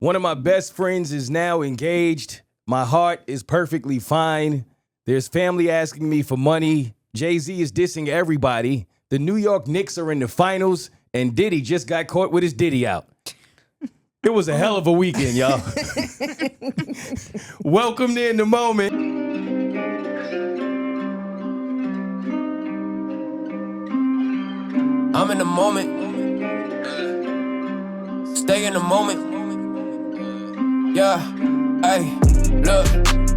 One of my best friends is now engaged. My heart is perfectly fine. There's family asking me for money. Jay-Z is dissing everybody. The New York Knicks are in the finals, and Diddy just got caught with his Diddy out. It was a hell of a weekend, y'all. Welcome to In the Moment. I'm in the moment. Stay in the moment. Yeah, hey, look,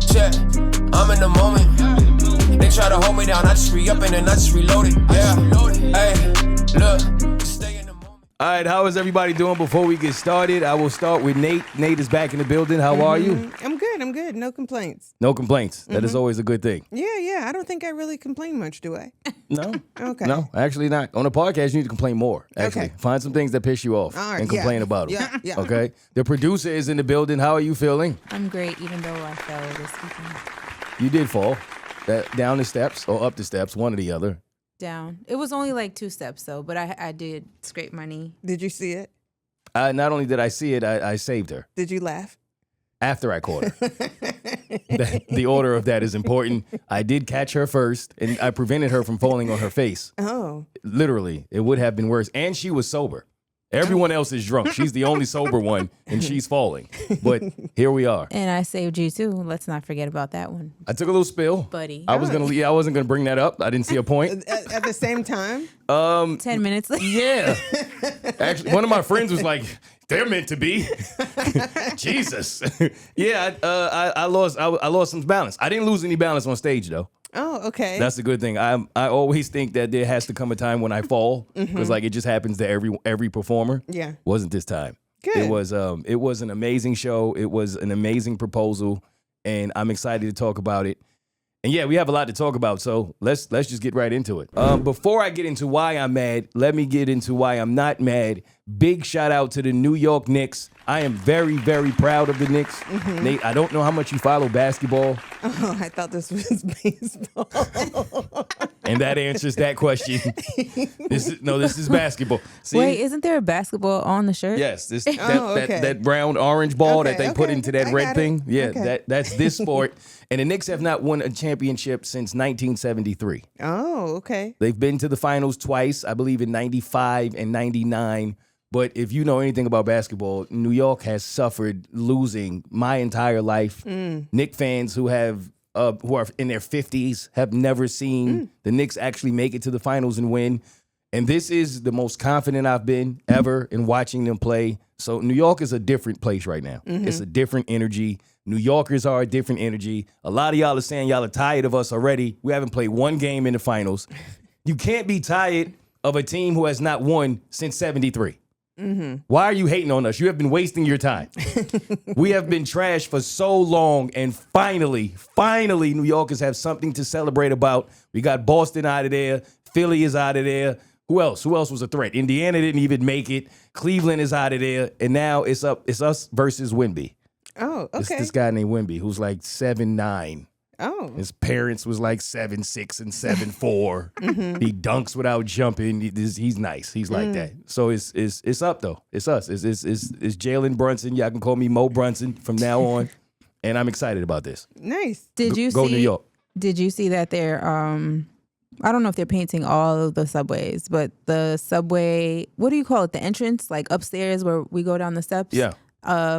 check. I'm in the moment. They try to hold me down, I just re-up and then I just reload it. Yeah, hey, look, stay in the moment. All right, how is everybody doing before we get started? I will start with Nate. Nate is back in the building. How are you? I'm good. No complaints. No complaints. That is always a good thing. Yeah. I don't think I really complain much, do I? No. Okay. No, actually not. On a podcast, you need to complain more, actually. Okay. Find some things that piss you off All right, and complain yeah. about them. Yeah. Okay? The producer is in the building. How are you feeling? I'm great, even though I fell this weekend. You did fall. Down the steps or up the steps, one or the other. Down. It was only like 2 steps, though, but I did scrape my knee. Did you see it? Not only did I see it, I saved her. Did you laugh? After I caught her. The order of that is important. I did catch her first, and I prevented her from falling on her face. Oh. Literally, it would have been worse. And she was sober. Everyone else is drunk. She's the only sober one, and she's falling. But here we are. And I saved you, too. Let's not forget about that one, I took a little spill. buddy. I wasn't gonna bring that up. I didn't see a point. At the same time? 10 minutes later. Yeah. Actually, one of my friends was like, "They're meant to be." Jesus. Yeah. I lost some balance. I didn't lose any balance on stage though. Oh, okay. That's a good thing. I always think that there has to come a time when I fall because like it just happens to every performer. Yeah. Wasn't this time. Good. It was an amazing show. It was an amazing proposal, and I'm excited to talk about it. And yeah, we have a lot to talk about, so let's just get right into it. Before I get into why I'm mad, let me get into why I'm not mad. Big shout out to the New York Knicks. I am very, very proud of the Knicks. Nate, I don't know how much you follow basketball. Oh, I thought this was baseball. And that answers that question. This is basketball. See? Wait, isn't there a basketball on the shirt? Yes, okay. that brown orange ball that they put Okay. into that I red got thing. it. Yeah, Okay. that's this sport. And the Knicks have not won a championship since 1973. Oh, okay. They've been to the finals twice, I believe in 95 and 99. But if you know anything about basketball, New York has suffered losing my entire life. Knicks fans who are in their 50s have never seen the Knicks actually make it to the finals and win. And this is the most confident I've been ever in watching them play. So New York is a different place right now. It's a different energy. New Yorkers are a different energy. A lot of y'all are saying y'all are tired of us already. We haven't played one game in the finals. You can't be tired of a team who has not won since 73. Why are you hating on us? You have been wasting your time. We have been trashed for so long, and finally, New Yorkers have something to celebrate about. We got Boston out of there. Philly is out of there. Who else? Who else was a threat? Indiana didn't even make it. Cleveland is out of there. And now it's us versus Wemby. Oh, okay. It's this guy named Wemby who's like 7'9". Oh. His parents was like 7'6" and 7'4". He dunks without jumping. He's nice. He's like that. So it's up though. It's us. It's Jalen Brunson. Y'all can call me Mo Brunson from now on. And I'm excited about this. Nice. Did you Go see? New York. Did you see that they're I don't know if they're painting all of the subways, but the subway, what do you call it? The entrance, like upstairs where we go down the steps. Yeah.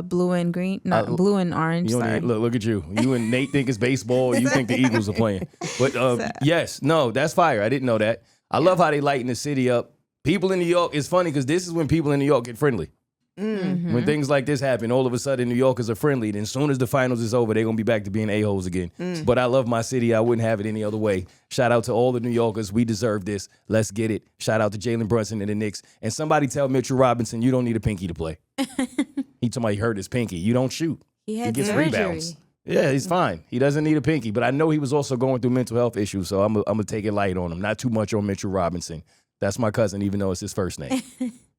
Blue and green, not blue and orange. You Sorry. look at you. You and Nate think it's baseball. You think the Eagles are playing. But yes, no, that's fire. I didn't know that. I love how they lighten the city up. People in New York, it's funny because this is when people in New York get friendly. When things like this happen, all of a sudden New Yorkers are friendly. Then as soon as the finals is over, they're going to be back to being a-holes again. But I love my city. I wouldn't have it any other way. Shout out to all the New Yorkers. We deserve this. Let's get it. Shout out to Jalen Brunson and the Knicks. And somebody tell Mitchell Robinson, you don't need a pinky to play. He told me he hurt his pinky. You don't shoot. He had gets surgery. rebounds. Yeah, he's fine. He doesn't need a pinky. But I know he was also going through mental health issues, so I'm going to take it light on him. Not too much on Mitchell Robinson. That's my cousin, even though it's his first name.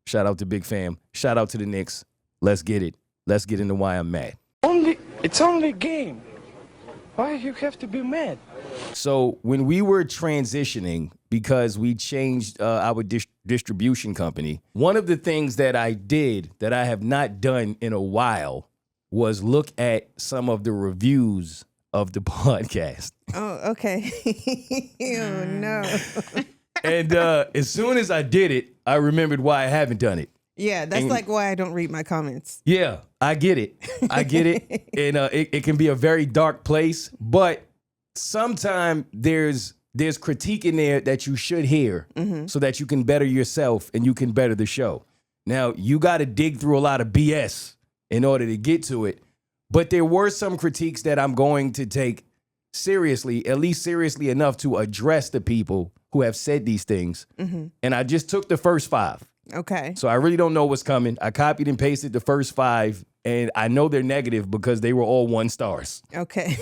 Shout out to Big Fam. Shout out to the Knicks. Let's get it. Let's get into why I'm mad. It's only a game. Why you have to be mad? So when we were transitioning because we changed our distribution company. One of the things that I did that I have not done in a while was look at some of the reviews of the podcast. Oh, okay. Oh, no. And as soon as I did it, I remembered why I haven't done it. Yeah, that's like why I don't read my comments. Yeah, I get it. And it can be a very dark place, but sometimes there's critique in there that you should hear so that you can better yourself and you can better the show. Now, you got to dig through a lot of BS in order to get to it, but there were some critiques that I'm going to take seriously, at least seriously enough to address the people who have said these things. And I just took the first 5. Okay. So I really don't know what's coming. I copied and pasted the first 5, and I know they're negative because they were all 1 stars. Okay.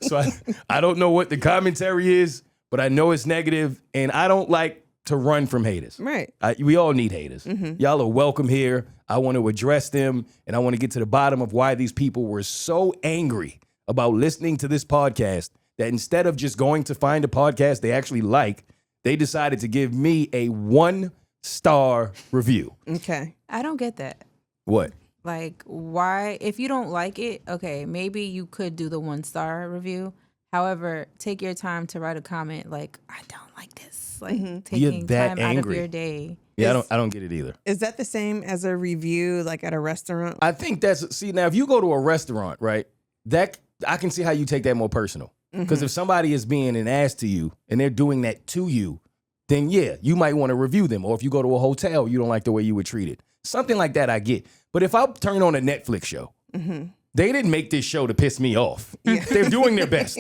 So I don't know what the commentary is, but I know it's negative, and I don't like to run from haters. Right. We all need haters. Y'all are welcome here. I want to address them, and I want to get to the bottom of why these people were so angry about listening to this podcast that instead of just going to find a podcast they actually like, they decided to give me a 1-star review. Okay. I don't get that. What? Like, why? If you don't like it, okay, maybe you could do the 1-star review. However, take your time to write a comment like, I don't like this. Like, taking that time out of angry. your day. Yeah, I don't get it either. Is that the same as a review like at a restaurant? I think now if you go to a restaurant, right, that I can see how you take that more personal. Because if somebody is being an ass to you and they're doing that to you, then yeah, you might want to review them. Or if you go to a hotel, you don't like the way you were treated. Something like that I get. But if I turn on a Netflix show, they didn't make this show to piss me off. They're doing their best.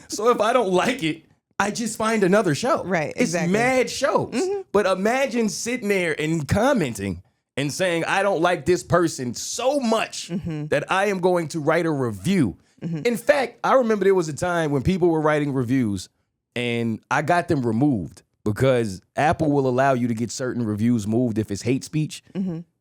So if I don't like it, I just find another show. Right, exactly. It's mad shows. But imagine sitting there and commenting and saying, I don't like this person so much that I am going to write a review. In fact, I remember there was a time when people were writing reviews and I got them removed because Apple will allow you to get certain reviews moved if it's hate speech.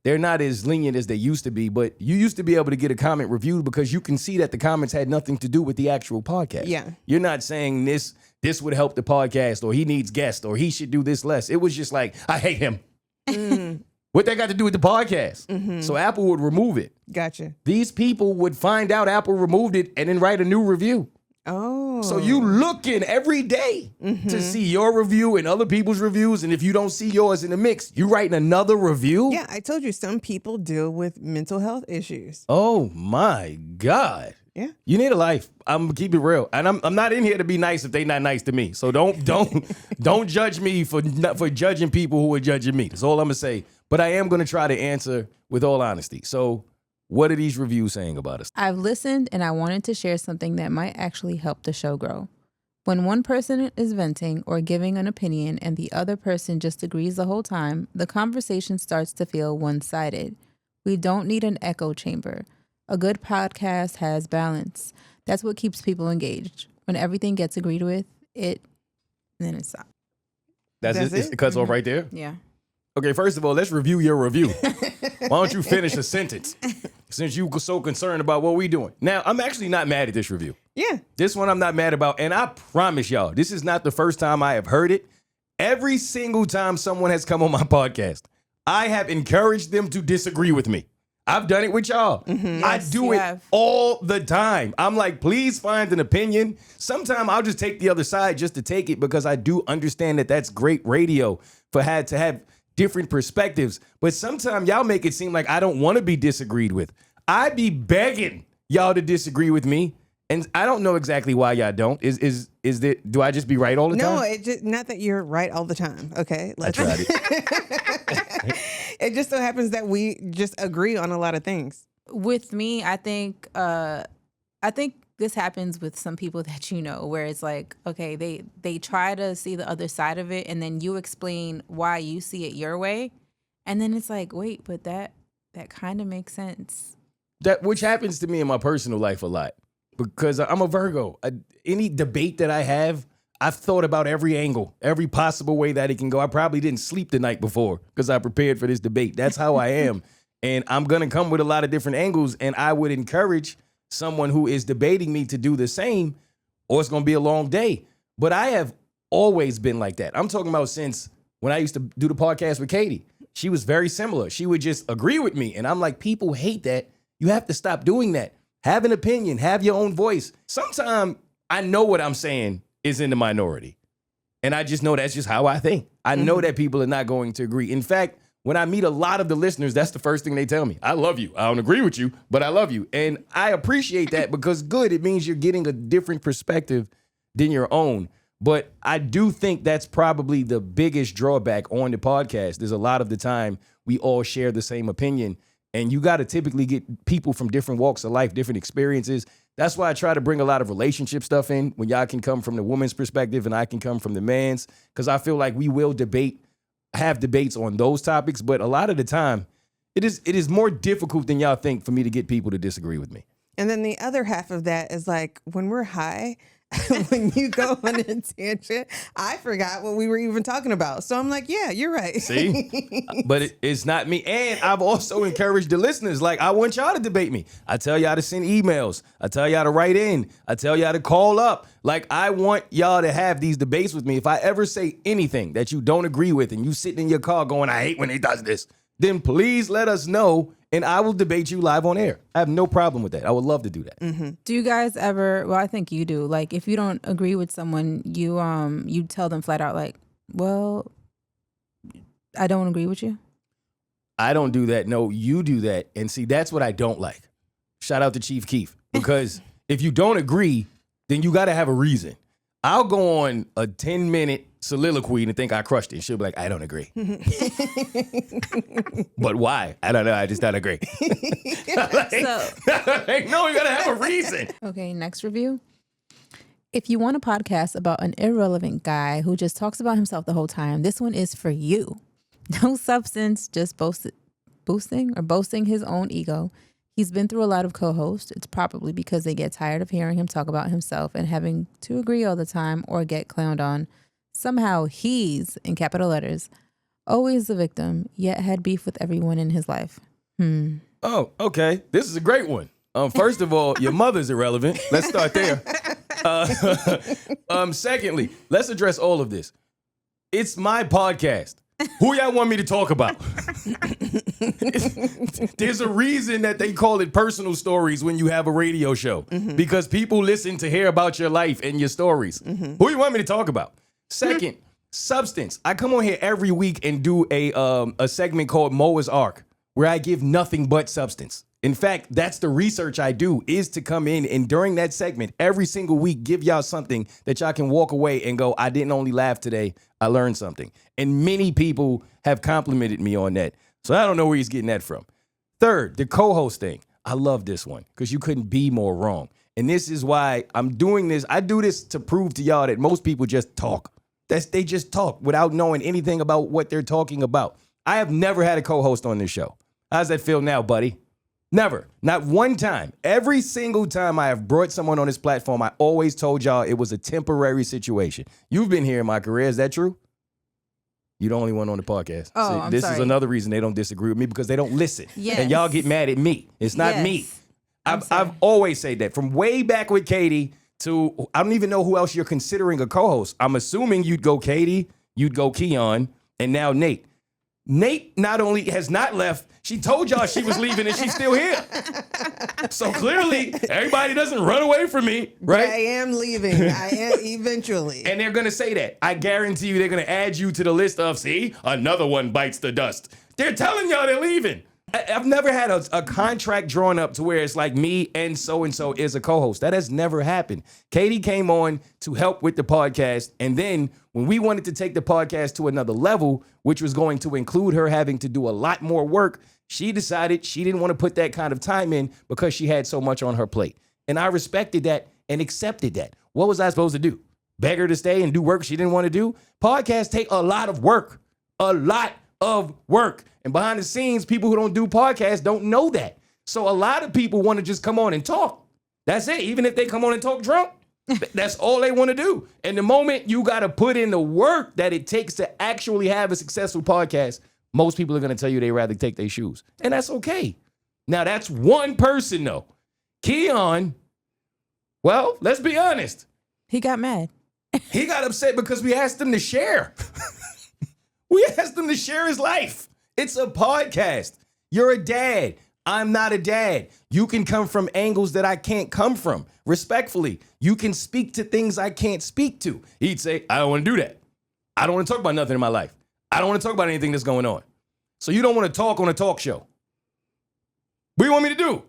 They're not as lenient as they used to be, but you used to be able to get a comment reviewed because you can see that the comments had nothing to do with the actual podcast. Yeah. You're not saying this would help the podcast or he needs guests or he should do this less. It was just like, I hate him. What that got to do with the podcast? So Apple would remove it. Gotcha. These people would find out Apple removed it and then write a new review. Oh. So you looking every day to see your review and other people's reviews. And if you don't see yours in the mix, you writing another review? Yeah, I told you some people deal with mental health issues. Oh my God. Yeah. You need a life. I'm gonna keep it real. And I'm not in here to be nice if they not nice to me. So don't judge me for judging people who are judging me. That's all I'm gonna say. But I am gonna try to answer with all honesty. So what are these reviews saying about us? I've listened and I wanted to share something that might actually help the show grow. When one person is venting or giving an opinion and the other person just agrees the whole time, the conversation starts to feel one-sided. We don't need an echo chamber. A good podcast has balance. That's what keeps people engaged. When everything gets agreed with, then it stops. That's it? it? It cuts off right there? Yeah. Okay, first of all, let's review your review. Why don't you finish a sentence since you were so concerned about what we doing? Now, I'm actually not mad at this review. Yeah. This one I'm not mad about, and I promise y'all, this is not the first time I have heard it. Every single time someone has come on my podcast, I have encouraged them to disagree with me. I've done it with y'all. I do it all the time. I'm like, please find an opinion. Sometimes I'll just take the other side just to take it because I do understand that that's great radio to have different perspectives. But sometimes y'all make it seem like I don't want to be disagreed with. I be begging y'all to disagree with me. And I don't know exactly why y'all don't. Do I just be right all the time? No, it just not that you're right all the time. Okay. I tried it. It just so happens that we just agree on a lot of things. With me, I think this happens with some people that you know, where it's like, okay, they try to see the other side of it, and then you explain why you see it your way, and then it's like, wait, but that kind of makes sense. Which happens to me in my personal life a lot because I'm a Virgo. Any debate that I have, I've thought about every angle, every possible way that it can go. I probably didn't sleep the night before because I prepared for this debate. That's how I am. And I'm going to come with a lot of different angles. And I would encourage someone who is debating me to do the same, or it's going to be a long day. But I have always been like that. I'm talking about since when I used to do the podcast with Katie. She was very similar. She would just agree with me. And I'm like, people hate that. You have to stop doing that. Have an opinion. Have your own voice. Sometimes I know what I'm saying is in the minority. And I just know that's just how I think. I know that people are not going to agree. In fact, when I meet a lot of the listeners, that's the first thing they tell me. I love you. I don't agree with you, but I love you. And I appreciate that because good, it means you're getting a different perspective than your own. But I do think that's probably the biggest drawback on the podcast. There's a lot of the time we all share the same opinion. And you got to typically get people from different walks of life, different experiences. That's why I try to bring a lot of relationship stuff in when y'all can come from the woman's perspective and I can come from the man's. Because I feel like we will have debates on those topics. But a lot of the time, it is more difficult than y'all think for me to get people to disagree with me. And then the other half of that is like when we're high, when you go on a tangent, I forgot what we were even talking about. So I'm like, yeah, you're right. See? But it's not me. And I've also encouraged the listeners, like, I want y'all to debate me. I tell y'all to send emails. I tell y'all to write in. I tell y'all to call up. Like, I want y'all to have these debates with me. If I ever say anything that you don't agree with and you sitting in your car going, I hate when he does this, then please let us know and I will debate you live on air. I have no problem with that. I would love to do that. Mm-hmm. Do you guys ever, well, I think you do, like if you don't agree with someone, you tell them flat out like, well, I don't agree with you? I don't do that. No, you do that. And see, that's what I don't like. Shout out to Chief Keef. Because if you don't agree, then you got to have a reason. I'll go on a 10-minute soliloquy and think I crushed it. And she'll be like, I don't agree. But why? I don't know. I just don't agree. No, you got to have a reason. Okay, next review. If you want a podcast about an irrelevant guy who just talks about himself the whole time, this one is for you. No substance, just boasting his own ego. He's been through a lot of co-hosts. It's probably because they get tired of hearing him talk about himself and having to agree all the time or get clowned on. Somehow he's, in capital letters, always the victim, yet had beef with everyone in his life. Oh, okay. This is a great one. First of all, your mother's irrelevant. Let's start there. Secondly, let's address all of this. It's my podcast. Who y'all want me to talk about? There's a reason that they call it personal stories when you have a radio show. Because people listen to hear about your life and your stories. Who you want me to talk about? Second, substance. I come on here every week and do a segment called Noah's Ark, where I give nothing but substance. In fact, that's the research I do, is to come in and during that segment, every single week, give y'all something that y'all can walk away and go, I didn't only laugh today, I learned something. And many people have complimented me on that. So I don't know where he's getting that from. Third, the co-host thing. I love this one because you couldn't be more wrong. And this is why I'm doing this. I do this to prove to y'all that most people just talk. They just talk without knowing anything about what they're talking about. I have never had a co-host on this show. How's that feel now, buddy? Never. Not one time. Every single time I have brought someone on this platform, I always told y'all it was a temporary situation. You've been here in my career. Is that true? You're the only one on the podcast. Oh, See, I'm this sorry. is another reason they don't disagree with me because they don't listen. Yes. And y'all get mad at me. It's not Yes. me. I'm sorry. I've always said that. From way back with Katie to, I don't even know who else you're considering a co-host. I'm assuming you'd go Katie, you'd go Keon, and now Nate. Nate not only has not left, she told y'all she was leaving and she's still here. So clearly, everybody doesn't run away from me, right? I am leaving. I am eventually. And they're going to say that. I guarantee you they're going to add you to the list of, see, another one bites the dust. They're telling y'all they're leaving. I've never had a contract drawn up to where it's like me and so is a co-host. That has never happened. Katie came on to help with the podcast. And then when we wanted to take the podcast to another level, which was going to include her having to do a lot more work, she decided she didn't want to put that kind of time in because she had so much on her plate. And I respected that and accepted that. What was I supposed to do? Beg her to stay and do work she didn't want to do? Podcasts take a lot of work. A lot of work. And behind the scenes, people who don't do podcasts don't know that. So a lot of people want to just come on and talk. That's it. Even if they come on and talk drunk, that's all they want to do. And the moment you got to put in the work that it takes to actually have a successful podcast, most people are going to tell you they'd rather take their shoes. And that's okay. Now, that's one person, though. Keon, well, let's be honest. He got mad. He got upset because we asked him to share. We asked him to share his life. It's a podcast. You're a dad. I'm not a dad. You can come from angles that I can't come from. Respectfully, you can speak to things I can't speak to. He'd say, I don't want to do that. I don't want to talk about nothing in my life. I don't want to talk about anything that's going on. So you don't want to talk on a talk show. What do you want me to do?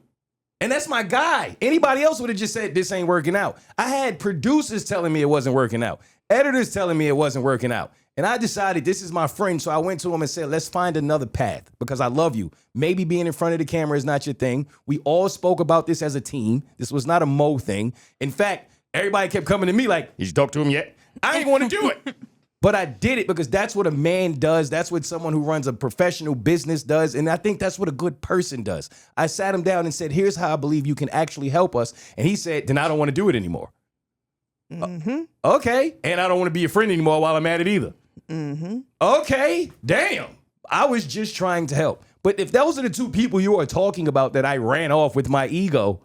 And that's my guy. Anybody else would have just said, this ain't working out. I had producers telling me it wasn't working out. Editors telling me it wasn't working out. And I decided this is my friend. So I went to him and said, let's find another path because I love you. Maybe being in front of the camera is not your thing. We all spoke about this as a team. This was not a Mo thing. In fact, everybody kept coming to me like, did you talk to him yet? I didn't want to do it. But I did it because that's what a man does. That's what someone who runs a professional business does. And I think that's what a good person does. I sat him down and said, here's how I believe you can actually help us. And he said, then I don't want to do it anymore. Mm-hmm. Okay. And I don't want to be your friend anymore while I'm at it either. Mm-hmm. Okay. Damn. I was just trying to help. But if those are the two people you are talking about that I ran off with my ego,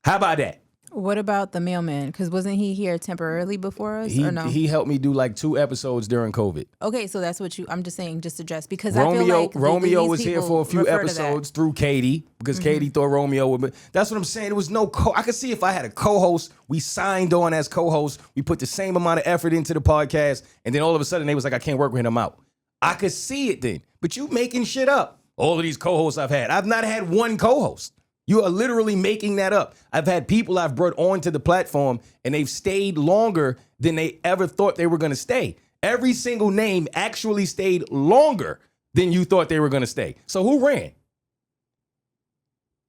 how about that? What about the mailman? Because wasn't he here temporarily before us or no? He helped me do like 2 episodes during COVID. Okay, so that's what I'm just saying, just address. Because Romeo, I feel like Romeo was here for a few episodes through Katie because Katie thought Romeo would. But that's what I'm saying. It was no I could see if I had a co-host, we signed on as co-hosts, we put the same amount of effort into the podcast, and then all of a sudden they was like, I can't work with him out. I could see it then. But you making shit up. All of these co-hosts I've not had one co-host. You are literally making that up. I've had people I've brought onto the platform and they've stayed longer than they ever thought they were going to stay. Every single name actually stayed longer than you thought they were going to stay. So who ran?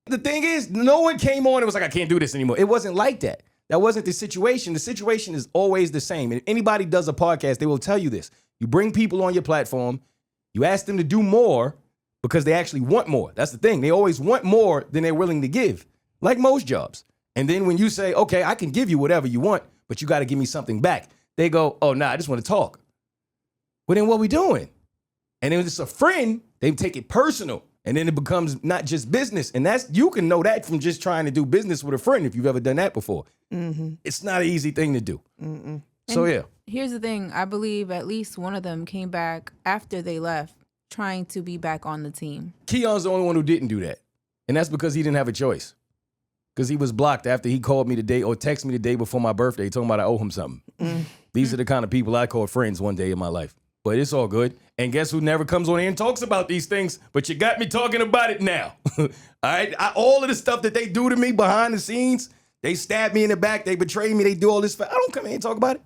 The thing is, no one came on and was like, I can't do this anymore. It wasn't like that. That wasn't the situation. The situation is always the same. And if anybody does a podcast, they will tell you this. You bring people on your platform, you ask them to do more, because they actually want more. That's the thing. They always want more than they're willing to give, like most jobs. And then when you say, okay, I can give you whatever you want, but you got to give me something back, they go, oh, nah, I just want to talk. Well, then what we doing? And if it's a friend, they take it personal. And then it becomes not just business. And you can know that from just trying to do business with a friend if you've ever done that before. Mm-hmm. It's not an easy thing to do. Mm-mm. So, yeah. Here's the thing. I believe at least one of them came back after they left, trying to be back on the team. Keon's the only one who didn't do that. And that's because he didn't have a choice. Because he was blocked after he called me the day or texted me the day before my birthday talking about I owe him something. These are the kind of people I call friends one day in my life. But it's all good. And guess who never comes on here and talks about these things? But you got me talking about it now. All right? All of the stuff that they do to me behind the scenes, they stab me in the back, they betray me, they do all this. I don't come here and talk about it.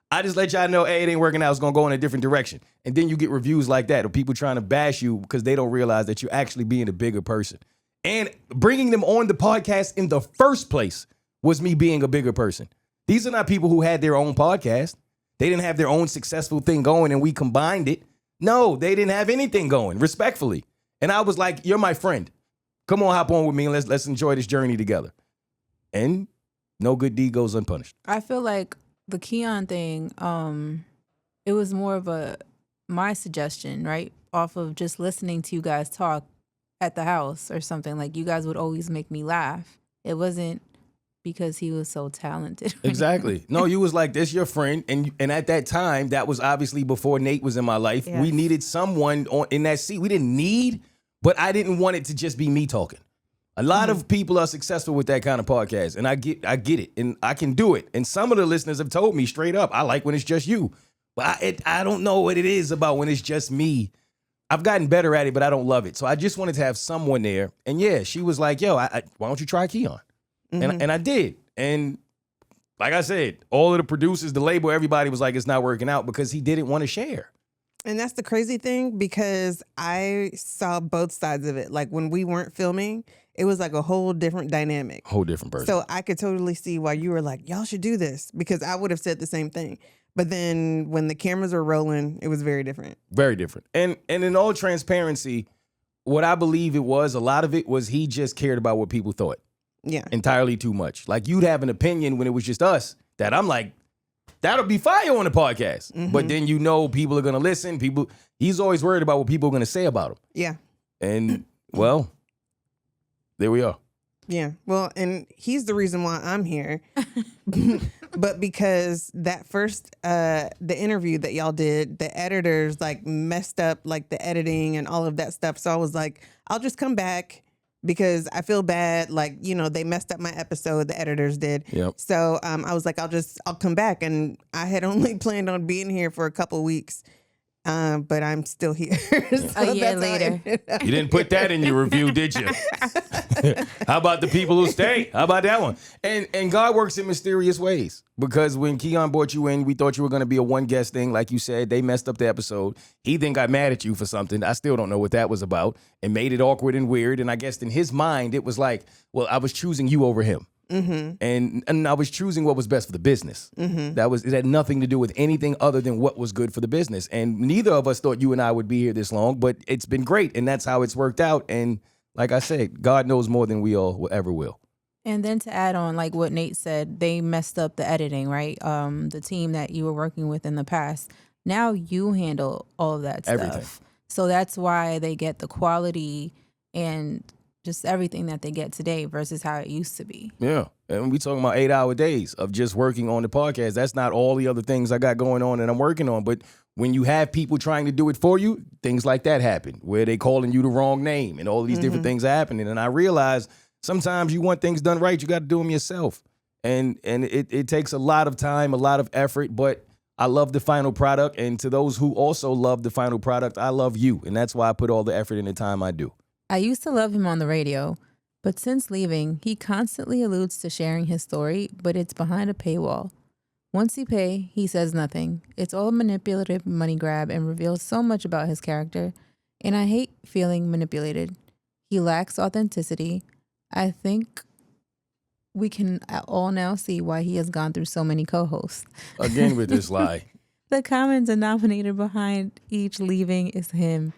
I just let y'all know, hey, it ain't working out. It's going to go in a different direction. And then you get reviews like that of people trying to bash you because they don't realize that you're actually being a bigger person. And bringing them on the podcast in the first place was me being a bigger person. These are not people who had their own podcast. They didn't have their own successful thing going and we combined it. No, they didn't have anything going, respectfully. And I was like, you're my friend. Come on, hop on with me and let's enjoy this journey together. And no good deed goes unpunished. I feel like the Keon thing, it was more of my suggestion, right? Off of just listening to you guys talk at the house or something. Like, you guys would always make me laugh. It wasn't because he was so talented. Exactly. No, you was like, this your friend. And at that time, that was obviously before Nate was in my life. Yes. We needed someone in that seat. We didn't need, but I didn't want it to just be me talking. A lot of people are successful with that kind of podcast, and I get it, and I can do it. And some of the listeners have told me straight up, I like when it's just you. But I don't know what it is about when it's just me. I've gotten better at it, but I don't love it. So I just wanted to have someone there. And yeah, she was like, yo, why don't you try Keon? Mm-hmm. And I did. And like I said, all of the producers, the label, everybody was like, it's not working out because he didn't want to share. And that's the crazy thing, because I saw both sides of it. Like when we weren't filming, it was like a whole different dynamic. Whole different person. So I could totally see why you were like, y'all should do this, because I would have said the same thing. But then when the cameras were rolling, it was very different. Very different. And in all transparency, what I believe it was, a lot of it was he just cared about what people thought. Yeah. Entirely too much. Like you'd have an opinion when it was just us that I'm like, that'll be fire on the podcast. Mm-hmm. But then people are going to listen. He's always worried about what people are going to say about him. Yeah. And, well, there we are. Yeah. Well, and he's the reason why I'm here. but because that first the interview that y'all did, the editors like messed up like the editing and all of that stuff. So I was like, I'll just come back because I feel bad. Like, you know, they messed up my episode, the editors did. Yep. So I was like, I'll come back. And I had only planned on being here for a couple weeks. But I'm still here. So A year that's how I later. ended up. You didn't put that in your review, did you? How about the people who stay? How about that one? And God works in mysterious ways, because when Keon brought you in, we thought you were going to be a one guest thing. Like you said, they messed up the episode. He then got mad at you for something. I still don't know what that was about, and made it awkward and weird. And I guess in his mind, it was like, well, I was choosing you over him. Mm-hmm. And I was choosing what was best for the business. Mm-hmm. It had nothing to do with anything other than what was good for the business. And neither of us thought you and I would be here this long, but it's been great, and that's how it's worked out. And like I said, God knows more than we all ever will. And then to add on, like what Nate said, they messed up the editing, right? The team that you were working with in the past. Now you handle all of that stuff. Everything. So that's why they get the quality and just everything that they get today versus how it used to be. Yeah. And we talking about 8-hour days of just working on the podcast. That's not all the other things I got going on and I'm working on. But when you have people trying to do it for you, things like that happen, where they calling you the wrong name and all of these different things are happening. And I realize sometimes you want things done right, you got to do them yourself. And it takes a lot of time, a lot of effort, but I love the final product. And to those who also love the final product, I love you. And that's why I put all the effort and the time I do. I used to love him on the radio, but since leaving, he constantly alludes to sharing his story, but it's behind a paywall. Once you pay, he says nothing. It's all a manipulative money grab and reveals so much about his character. And I hate feeling manipulated. He lacks authenticity. I think we can all now see why he has gone through so many co-hosts. Again with this lie. The common denominator behind each leaving is him.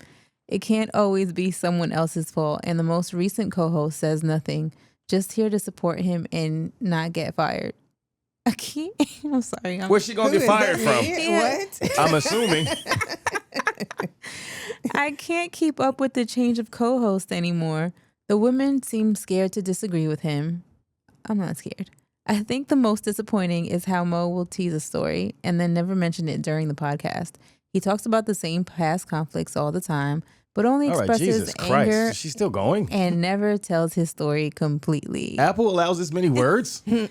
It can't always be someone else's fault, and the most recent co-host says nothing, just here to support him and not get fired. I can't. I'm sorry. Where's she going to get fired from? What? I'm assuming. I can't keep up with the change of co-host anymore. The women seem scared to disagree with him. I'm not scared. I think the most disappointing is how Mo will tease a story and then never mention it during the podcast. He talks about the same past conflicts all the time, but only All right, expresses Jesus Christ. anger Is she still going? and never tells his story completely. Apple allows this many words? No,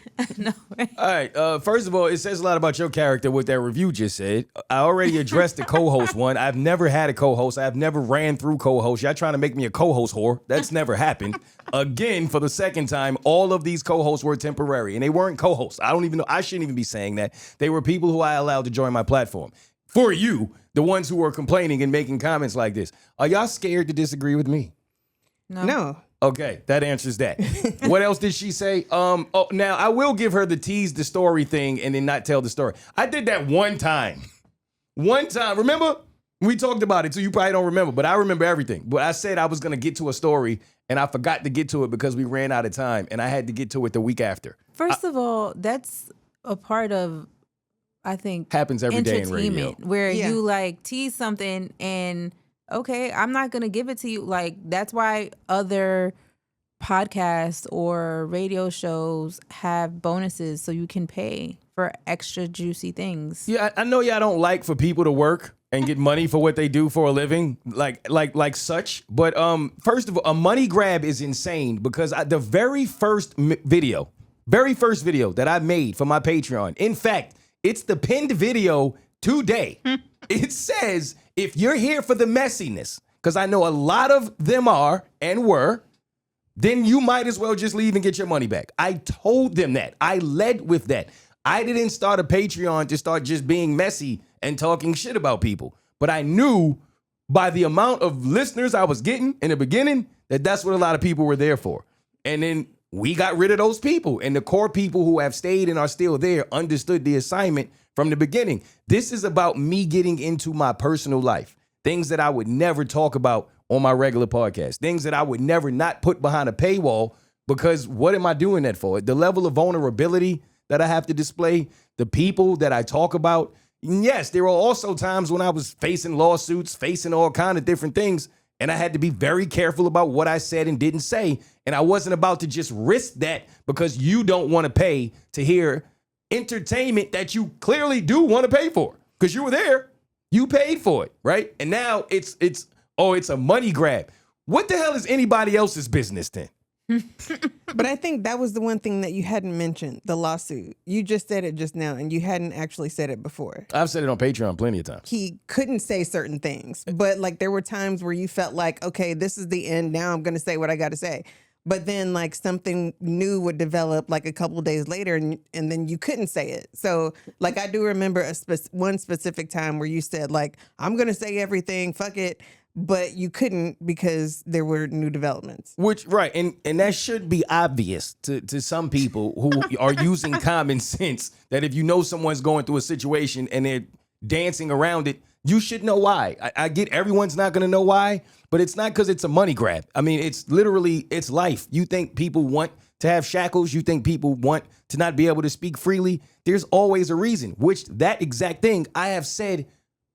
right? All right. First of all, it says a lot about your character, what that review just said. I already addressed the co-host one. I've never had a co-host. I've never ran through co-hosts. Y'all trying to make me a co-host whore. That's never happened. Again, for the second time, all of these co-hosts were temporary, and they weren't co-hosts. I don't even know. I shouldn't even be saying that. They were people who I allowed to join my platform. For you, the ones who were complaining and making comments like this. Are y'all scared to disagree with me? No. Okay, that answers that. What else did she say? Now I will give her the tease the story thing and then not tell the story. I did that one time. Remember? We talked about it, so you probably don't remember, but I remember everything. But I said I was going to get to a story, and I forgot to get to it because we ran out of time, and I had to get to it the week after. First of all, that's a part of, I think, Happens every day in radio. entertainment, where Yeah. you like tease something and okay, I'm not gonna give it to you. Like that's why other podcasts or radio shows have bonuses so you can pay for extra juicy things. Yeah, I know y'all don't like for people to work and get money for what they do for a living, like such. But first of all, a money grab is insane because the very first video that I made for my Patreon, in fact, it's the pinned video today. It says, if you're here for the messiness, because I know a lot of them are and were, then you might as well just leave and get your money back. I told them that. I led with that. I didn't start a Patreon to start just being messy and talking shit about people. But I knew by the amount of listeners I was getting in the beginning that that's what a lot of people were there for. And then we got rid of those people. And the core people who have stayed and are still there understood the assignment from the beginning. This is about me getting into my personal life. Things that I would never talk about on my regular podcast. Things that I would never not put behind a paywall, because what am I doing that for? The level of vulnerability that I have to display, the people that I talk about. Yes, there were also times when I was facing lawsuits, facing all kind of different things, and I had to be very careful about what I said and didn't say. And I wasn't about to just risk that because you don't want to pay to hear entertainment that you clearly do want to pay for because you were there. You paid for it, right? And now it's a money grab. What the hell is anybody else's business then? But I think that was the one thing that you hadn't mentioned, the lawsuit. You just said it just now, and you hadn't actually said it before. I've said it on Patreon plenty of times. He couldn't say certain things, but like there were times where you felt like, okay, this is the end. Now I'm going to say what I got to say. But then like something new would develop like a couple of days later and then you couldn't say it. So like I do remember one specific time where you said like, I'm going to say everything, fuck it. But you couldn't because there were new developments. Which, right. And that should be obvious to some people who are using common sense that if you know someone's going through a situation and they're dancing around it, you should know why. I get everyone's not going to know why, but it's not because it's a money grab. I mean, it's literally, it's life. You think people want to have shackles? You think people want to not be able to speak freely? There's always a reason, which that exact thing I have said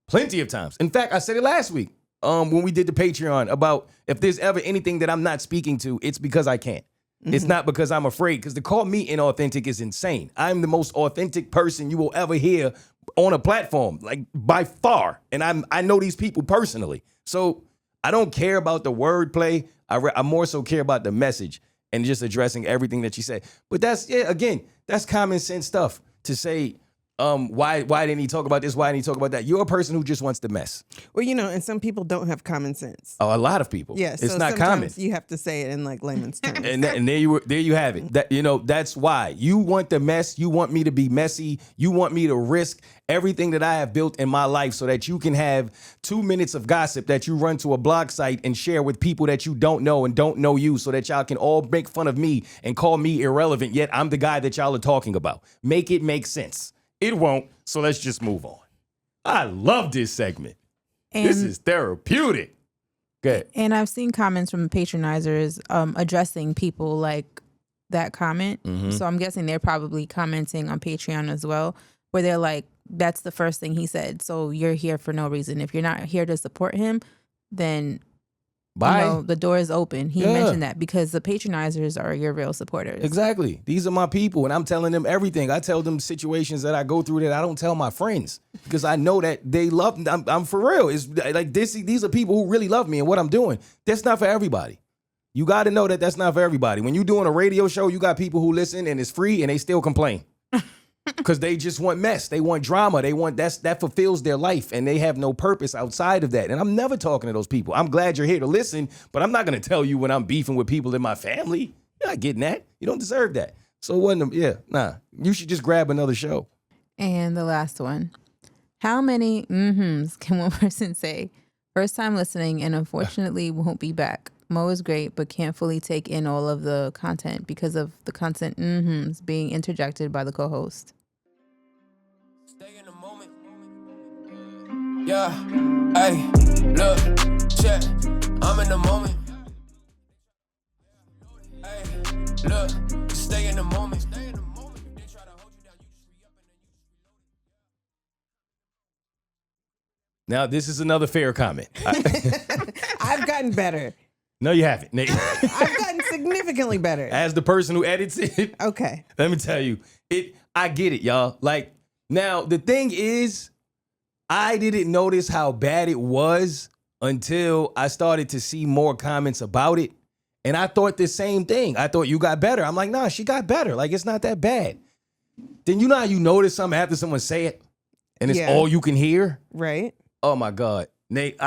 plenty of times. In fact, I said it last week when we did the Patreon about if there's ever anything that I'm not speaking to, it's because I can't. Mm-hmm. It's not because I'm afraid, because to call me inauthentic is insane. I'm the most authentic person you will ever hear on a platform, like by far. And I know these people personally. So I don't care about the wordplay. I more so care about the message and just addressing everything that you said. But that's, yeah, again, that's common sense stuff to say, why didn't he talk about this? Why didn't he talk about that? You're a person who just wants to mess. Well, you know, and some people don't have common sense. Oh, a lot of people. Yeah, it's so not common. You have to say it in like layman's terms. And there you have it. That, you know, that's why you want the mess. You want me to be messy. You want me to risk everything that I have built in my life so that you can have 2 minutes of gossip that you run to a blog site and share with people that you don't know and don't know you, so that y'all can all make fun of me and call me irrelevant. Yet I'm the guy that y'all are talking about. Make it make sense. It won't. So let's just move on. I love this segment. And this is therapeutic. Good. And I've seen comments from patronizers addressing people like that comment. Mm-hmm. So I'm guessing they're probably commenting on Patreon as well, where they're like, that's the first thing he said. So you're here for no reason. If you're not here to support him, then bye. You know, the door is open. He mentioned that because the patronizers are your real supporters. Exactly. These are my people, and I'm telling them everything. I tell them situations that I go through that I don't tell my friends because I know that they love me. I'm for real. It's like this. These are people who really love me and what I'm doing. That's not for everybody. You got to know that that's not for everybody. When you're doing a radio show, you got people who listen and it's free and they still complain. Because they just want mess. They want drama. They want that fulfills their life, and they have no purpose outside of that. And I'm never talking to those people. I'm glad you're here to listen, but I'm not going to tell you when I'm beefing with people in my family. You're not getting that. You don't deserve that. So you should just grab another show. And the last one. How many mm-hms can one person say? First time listening and unfortunately won't be back. Mo is great, but can't fully take in all of the content because of the constant mm-hms being interjected by the co-host. Stay in the moment. Yeah, hey, look, check, I'm in the moment. Hey, look, stay in the moment. Stay in the moment. They try to hold you down, you just re-up and then you just reload it. Now, this is another fair comment. I've gotten better. No, you haven't, Nate. I've gotten significantly better. As the person who edits it. Okay. Let me tell you, I get it, y'all. Like, now, the thing is, I didn't notice how bad it was until I started to see more comments about it. And I thought the same thing. I thought you got better. I'm like, nah, she got better. Like, it's not that bad. Then you know how you notice something after someone say it? And it's all you can hear? Right. Oh, my God. Nate,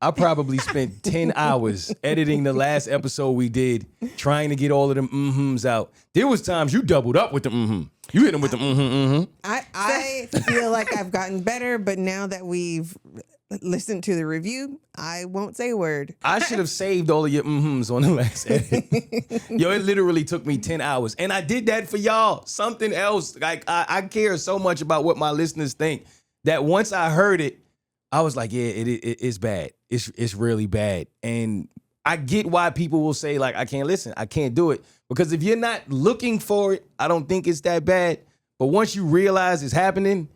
I probably spent 10 hours editing the last episode we did, trying to get all of them mm-hms out. There was times you doubled up with the mm-hmm. You hit them with the mm-hmm. I feel like I've gotten better, but now that we've listened to the review, I won't say a word. I should have saved all of your mm-hms on the last edit. Yo, it literally took me 10 hours. And I did that for y'all. Something else. Like, I care so much about what my listeners think that once I heard it, I was like, yeah, it's bad. It's really bad. And I get why people will say, like, I can't listen. I can't do it. Because if you're not looking for it, I don't think it's that bad. But once you realize it's happening,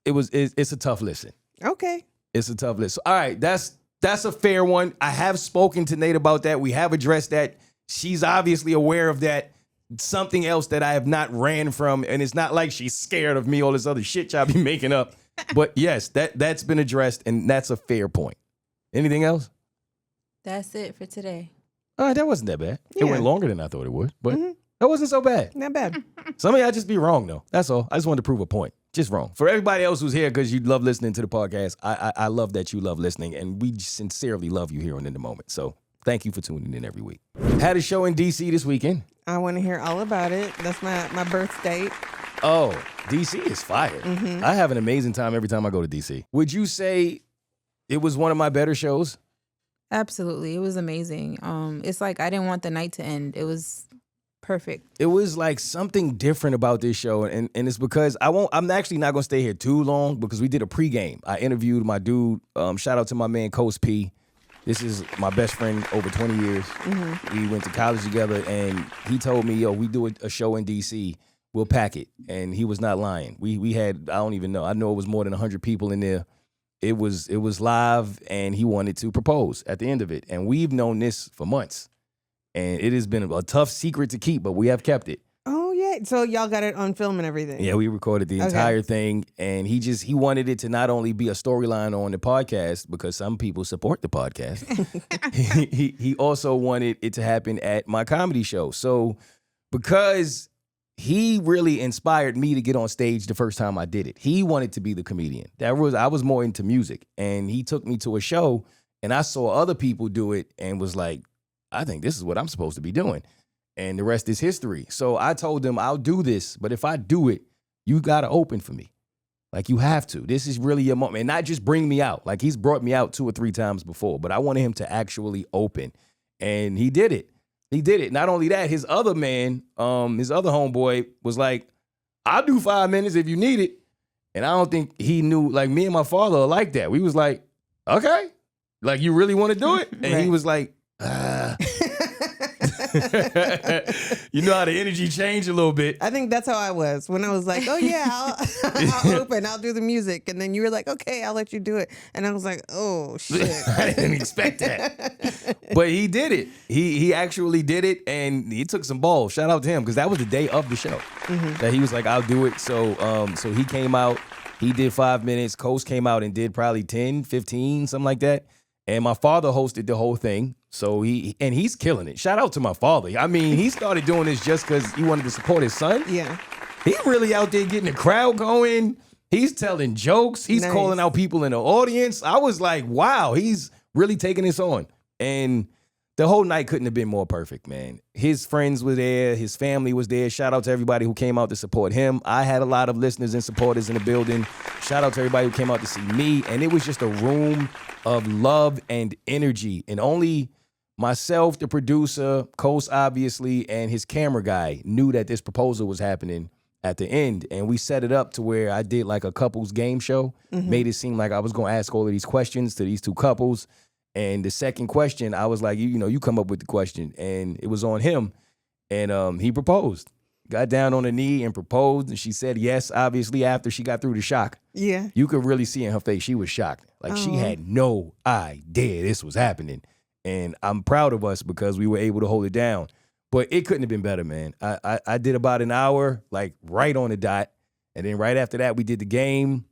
it's a tough listen. Okay. It's a tough listen. All right, that's a fair one. I have spoken to Nate about that. We have addressed that. She's obviously aware of that. something else that I have not ran from. And it's not like she's scared of me, all this other shit y'all be making up. But yes, that's been addressed, and that's a fair point. Anything else? That's it for today. That wasn't that bad. It Yeah. went longer than I thought it would, but that wasn't so bad. Not bad. Some of y'all just be wrong, though. That's all. I just wanted to prove a point. Just wrong. For everybody else who's here because you love listening to the podcast, I love that you love listening, and we sincerely love you here on In the Moment. So thank you for tuning in every week. Had a show in D.C. this weekend. I want to hear all about it. That's my birth date. Oh, D.C. is fire. I have an amazing time every time I go to D.C. Would you say it was one of my better shows? Absolutely. It was amazing. It's like I didn't want the night to end. It was perfect. It was like something different about this show, and it's because I'm actually not gonna stay here too long because we did a pregame. I interviewed my dude. Shout out to my man Coast P. This is my best friend over 20 years. We went to college together, and he told me, yo, we do a show in D.C., we'll pack it. And he was not lying. We had, I don't even know. I know it was more than 100 people in there. It was live, and he wanted to propose at the end of it. And we've known this for months. And it has been a tough secret to keep, but we have kept it. Oh yeah. So y'all got it on film and everything. Yeah, we recorded the entire thing, and he wanted it to not only be a storyline on the podcast because some people support the podcast. he also wanted it to happen at my comedy show. So because he really inspired me to get on stage the first time I did it. He wanted to be the comedian. I was more into music, and he took me to a show, and I saw other people do it and was like, I think this is what I'm supposed to be doing. And the rest is history. So I told him, I'll do this, but if I do it, you got to open for me. Like, you have to. This is really your moment. And not just bring me out. Like, he's brought me out 2 or 3 times before, but I wanted him to actually open. And he did it. He did it. Not only that, his other man, his other homeboy was like, I'll do 5 minutes if you need it. And I don't think he knew, like, me and my father are like that. We was like, okay. Like, you really want to do it? And he was like, you know how the energy changed a little bit. I think that's how I was when I was like, oh yeah, I'll open, I'll do the music. And then you were like, okay, I'll let you do it. And I was like, oh shit. I didn't expect that. But he did it. He actually did it, and he took some balls. Shout out to him, because that was the day of the show that he was like, I'll do it. So he came out, he did 5 minutes. Coast came out and did probably 10, 15, something like that. And my father hosted the whole thing. So he's killing it. Shout out to my father. I mean, he started doing this just because he wanted to support his son. Yeah. He really out there getting the crowd going. He's telling jokes. He's calling out people in the audience. I was like, wow, he's really taking this on. And the whole night couldn't have been more perfect, man. His friends were there. His family was there. Shout out to everybody who came out to support him. I had a lot of listeners and supporters in the building. Shout out to everybody who came out to see me. And it was just a room of love and energy. And only myself, the producer, Coast, obviously, and his camera guy knew that this proposal was happening at the end. And we set it up to where I did like a couples game show, made it seem like I was going to ask all of these questions to these 2 couples. And the second question, I was like, you come up with the question. And it was on him. And he proposed. Got down on her knee and proposed. And she said yes, obviously, after she got through the shock. Yeah. You could really see in her face, she was shocked. Like, she had no idea this was happening. And I'm proud of us because we were able to hold it down. But it couldn't have been better, man. I did about an hour, like right on the dot. And then right after that, we did the game.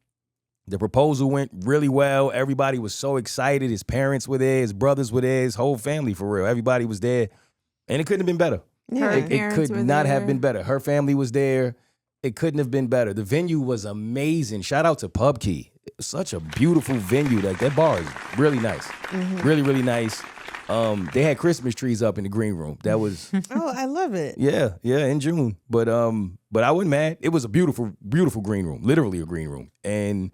The proposal went really well. Everybody was so excited. His parents were there. His brothers were there. His whole family, for real. Everybody was there. And it couldn't have been better. Yeah. It could not have been better. Her family was there. It couldn't have been better. The venue was amazing. Shout out to Pub Key. Such a beautiful venue. Like, that bar is really nice. Really, really nice. They had Christmas trees up in the green room. That was oh, I love it. Yeah, in June. But I wasn't mad. It was a beautiful, beautiful green room. Literally a green room. And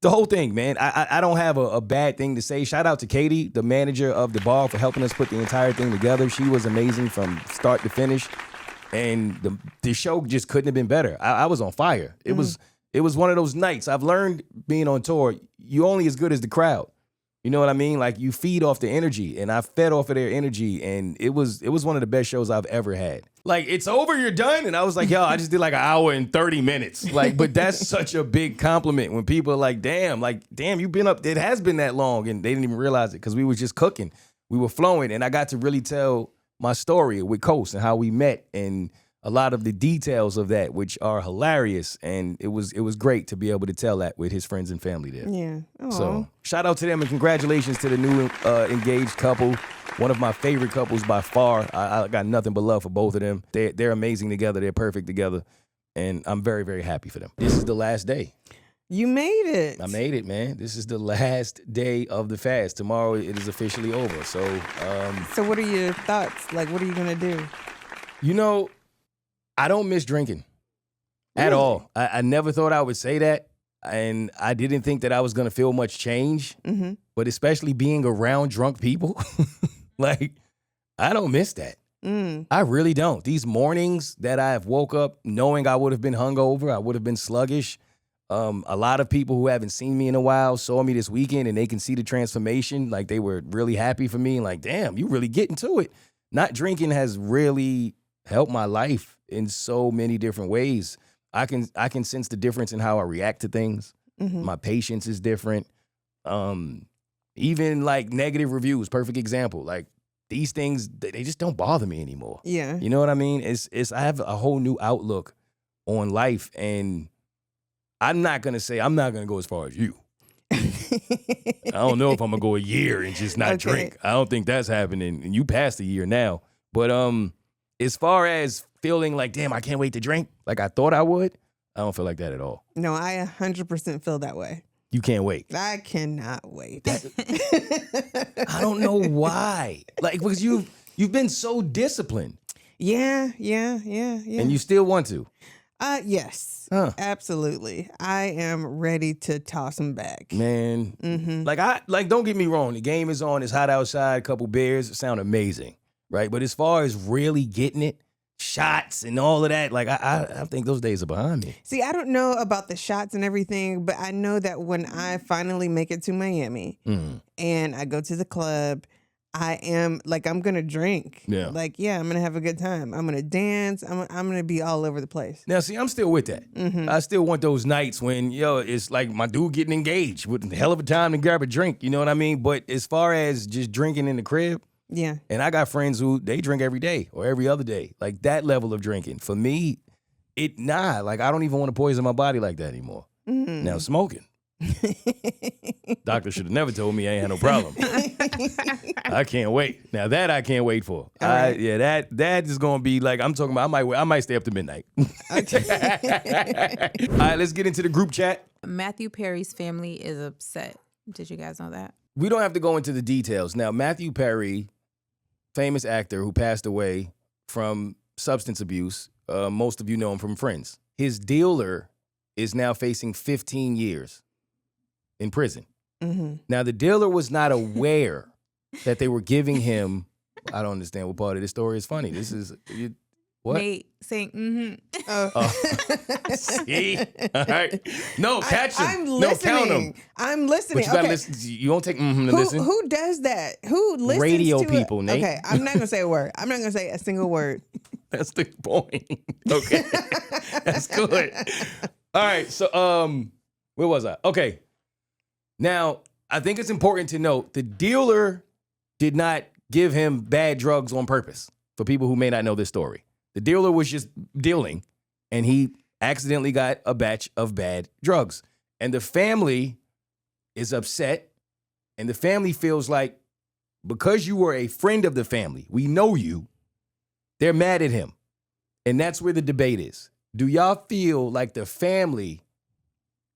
the whole thing, man, I don't have a bad thing to say. Shout out to Katie, the manager of the bar, for helping us put the entire thing together. She was amazing from start to finish. And the show just couldn't have been better. I was on fire. It was one of those nights. I've learned being on tour, you only as good as the crowd. You know what I mean? Like, you feed off the energy, and I fed off of their energy, and it was one of the best shows I've ever had. Like, it's over, you're done? And I was like, yo, I just did like an hour and 30 minutes. Like, but that's such a big compliment when people are like, damn, you've been up, it has been that long, and they didn't even realize it because we were just cooking. We were flowing, and I got to really tell my story with Coast and how we met, and a lot of the details of that, which are hilarious. And it was great to be able to tell that with his friends and family there. Yeah. Aww. So shout out to them and congratulations to the new engaged couple. One of my favorite couples by far. I got nothing but love for both of them. They're amazing together. They're perfect together. And I'm very, very happy for them. This is the last day. You made it. I made it, man. This is the last day of the fast. Tomorrow it is officially over. So what are your thoughts? Like, what are you going to do? You know, I don't miss drinking at all. I never thought I would say that. And I didn't think that I was going to feel much change. Mm-hmm. But especially being around drunk people, like, I don't miss that. I really don't. These mornings that I've woke up knowing I would have been hungover, I would have been sluggish. A lot of people who haven't seen me in a while saw me this weekend and they can see the transformation. Like, they were really happy for me and like, damn, you really getting to it. Not drinking has really helped my life in so many different ways. I can sense the difference in how I react to things. Mm-hmm. My patience is different. Even like negative reviews, perfect example. Like, these things, they just don't bother me anymore. Yeah. You know what I mean? I have a whole new outlook on life, and I'm not going to go as far as you. I don't know if I'm going to go a year and just not drink. I don't think that's happening. And you passed a year now. But as far as feeling like, damn, I can't wait to drink, like I thought I would, I don't feel like that at all. No, I 100% feel that way. You can't wait. I cannot wait. I don't know why. Like, because you've been so disciplined. Yeah. And you still want to? Yes. Absolutely. I am ready to toss them back. Man. Mm-hmm. Like, don't get me wrong. The game is on. It's hot outside. A couple beers. It sound amazing. Right? But as far as really getting it, shots and all of that, like I think those days are behind me. See, I don't know about the shots and everything, but I know that when I finally make it to Miami and I go to the club, I'm gonna drink. Yeah. Like, yeah, I'm gonna have a good time. I'm gonna dance. I'm gonna be all over the place. Now, see, I'm still with that. Mm-hmm. I still want those nights when, it's like my dude getting engaged with a hell of a time to grab a drink. You know what I mean? But as far as just drinking in the crib, yeah. And I got friends who they drink every day or every other day. Like, that level of drinking. For me, like, I don't even want to poison my body like that anymore. Mm. Now, smoking. Doctor should have never told me I ain't had no problem. I can't wait. Now, that I can't wait for. Right. That is going to be like, I'm talking about, I might stay up to midnight. Okay. All right, let's get into the group chat. Matthew Perry's family is upset. Did you guys know that? We don't have to go into the details. Now, Matthew Perry, famous actor who passed away from substance abuse. Most of you know him from Friends. His dealer is now facing 15 years in prison. Mm-hmm. Now, the dealer was not aware that they were giving him, I don't understand what part of this story is funny. This is, what? Nate saying, See? All right. No, catch him. I'm listening. No, count him. I'm listening. But you gotta listen. You don't take to listen. Who does that? Who listens Radio to people, Nate. Okay, I'm not gonna say a word. I'm not gonna say a single word. That's the point. Okay. That's good. All right. So, where was I? Okay. Now, I think it's important to note the dealer did not give him bad drugs on purpose. For people who may not know this story. The dealer was just dealing, and he accidentally got a batch of bad drugs. And the family is upset, and the family feels like because you were a friend of the family, we know you, they're mad at him. And that's where the debate is. Do y'all feel like the family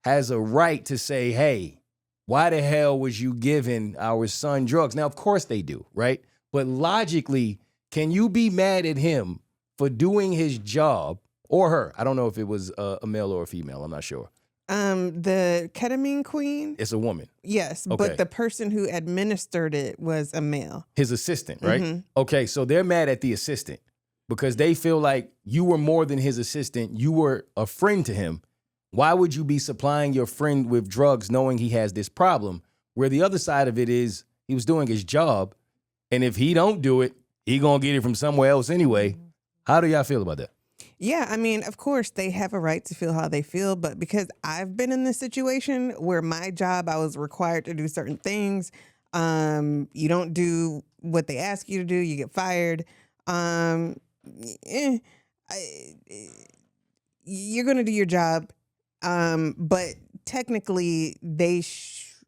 has a right to say, hey, why the hell was you giving our son drugs? Now, of course they do, right? But logically, can you be mad at him for doing his job, or her? I don't know if it was a male or a female. I'm not sure. The ketamine queen? It's a woman. Yes, okay. But the person who administered it was a male. His assistant, right? Mm-hmm. Okay, so they're mad at the assistant because they feel like you were more than his assistant. You were a friend to him. Why would you be supplying your friend with drugs knowing he has this problem? Where the other side of it is he was doing his job, and if he don't do it, he gonna get it from somewhere else anyway. How do y'all feel about that? Yeah, I mean, of course, they have a right to feel how they feel, but because I've been in this situation where my job, I was required to do certain things. You don't do what they ask you to do, you get fired. you're going to do your job, but technically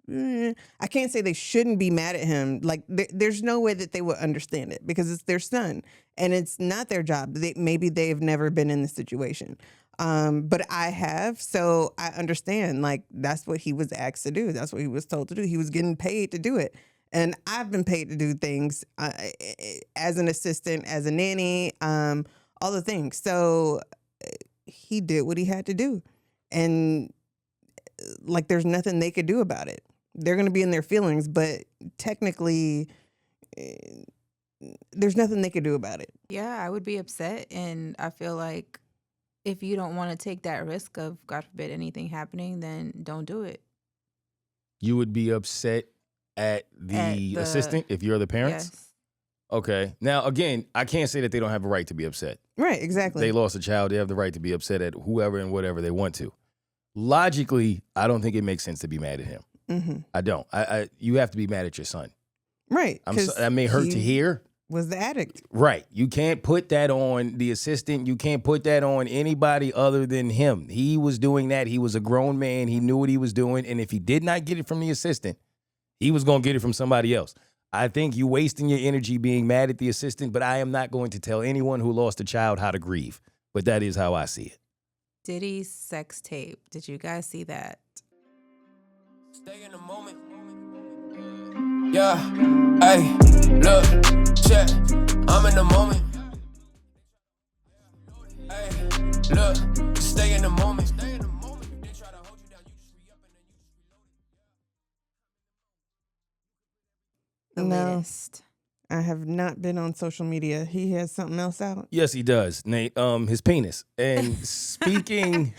I can't say they shouldn't be mad at him. Like there's no way that they would understand it because it's their son and it's not their job. Maybe they've never been in the situation. But I have, so I understand, like, that's what he was asked to do. That's what he was told to do. He was getting paid to do it. And I've been paid to do things as an assistant, as a nanny, all the things. So he did what he had to do. And, like, there's nothing they could do about it. They're going to be in their feelings, but technically, there's nothing they could do about it. Yeah, I would be upset. And I feel like if you don't want to take that risk of, God forbid, anything happening, then don't do it. You would be upset at the assistant if you're the parents? Yes. Okay. Now, again, I can't say that they don't have a right to be upset. Right, exactly. They lost a child. They have the right to be upset at whoever and whatever they want to. Logically, I don't think it makes sense to be mad at him. Mm-hmm. I don't. You have to be mad at your son. Right. That may hurt to hear. Was the addict. Right. You can't put that on the assistant. You can't put that on anybody other than him. He was doing that. He was a grown man. He knew what he was doing. And if he did not get it from the assistant, he was going to get it from somebody else. I think you're wasting your energy being mad at the assistant, but I am not going to tell anyone who lost a child how to grieve. But that is how I see it. Diddy's sex tape. Did you guys see that? Stay in the moment. Yeah, hey, look, check, I'm in the moment. Hey, look, just stay in the moment. If they try to hold you down, you just re-up and then you just reload it. The No. latest. I have not been on social media. He has something else out. Yes, he does, Nate. His penis. And speaking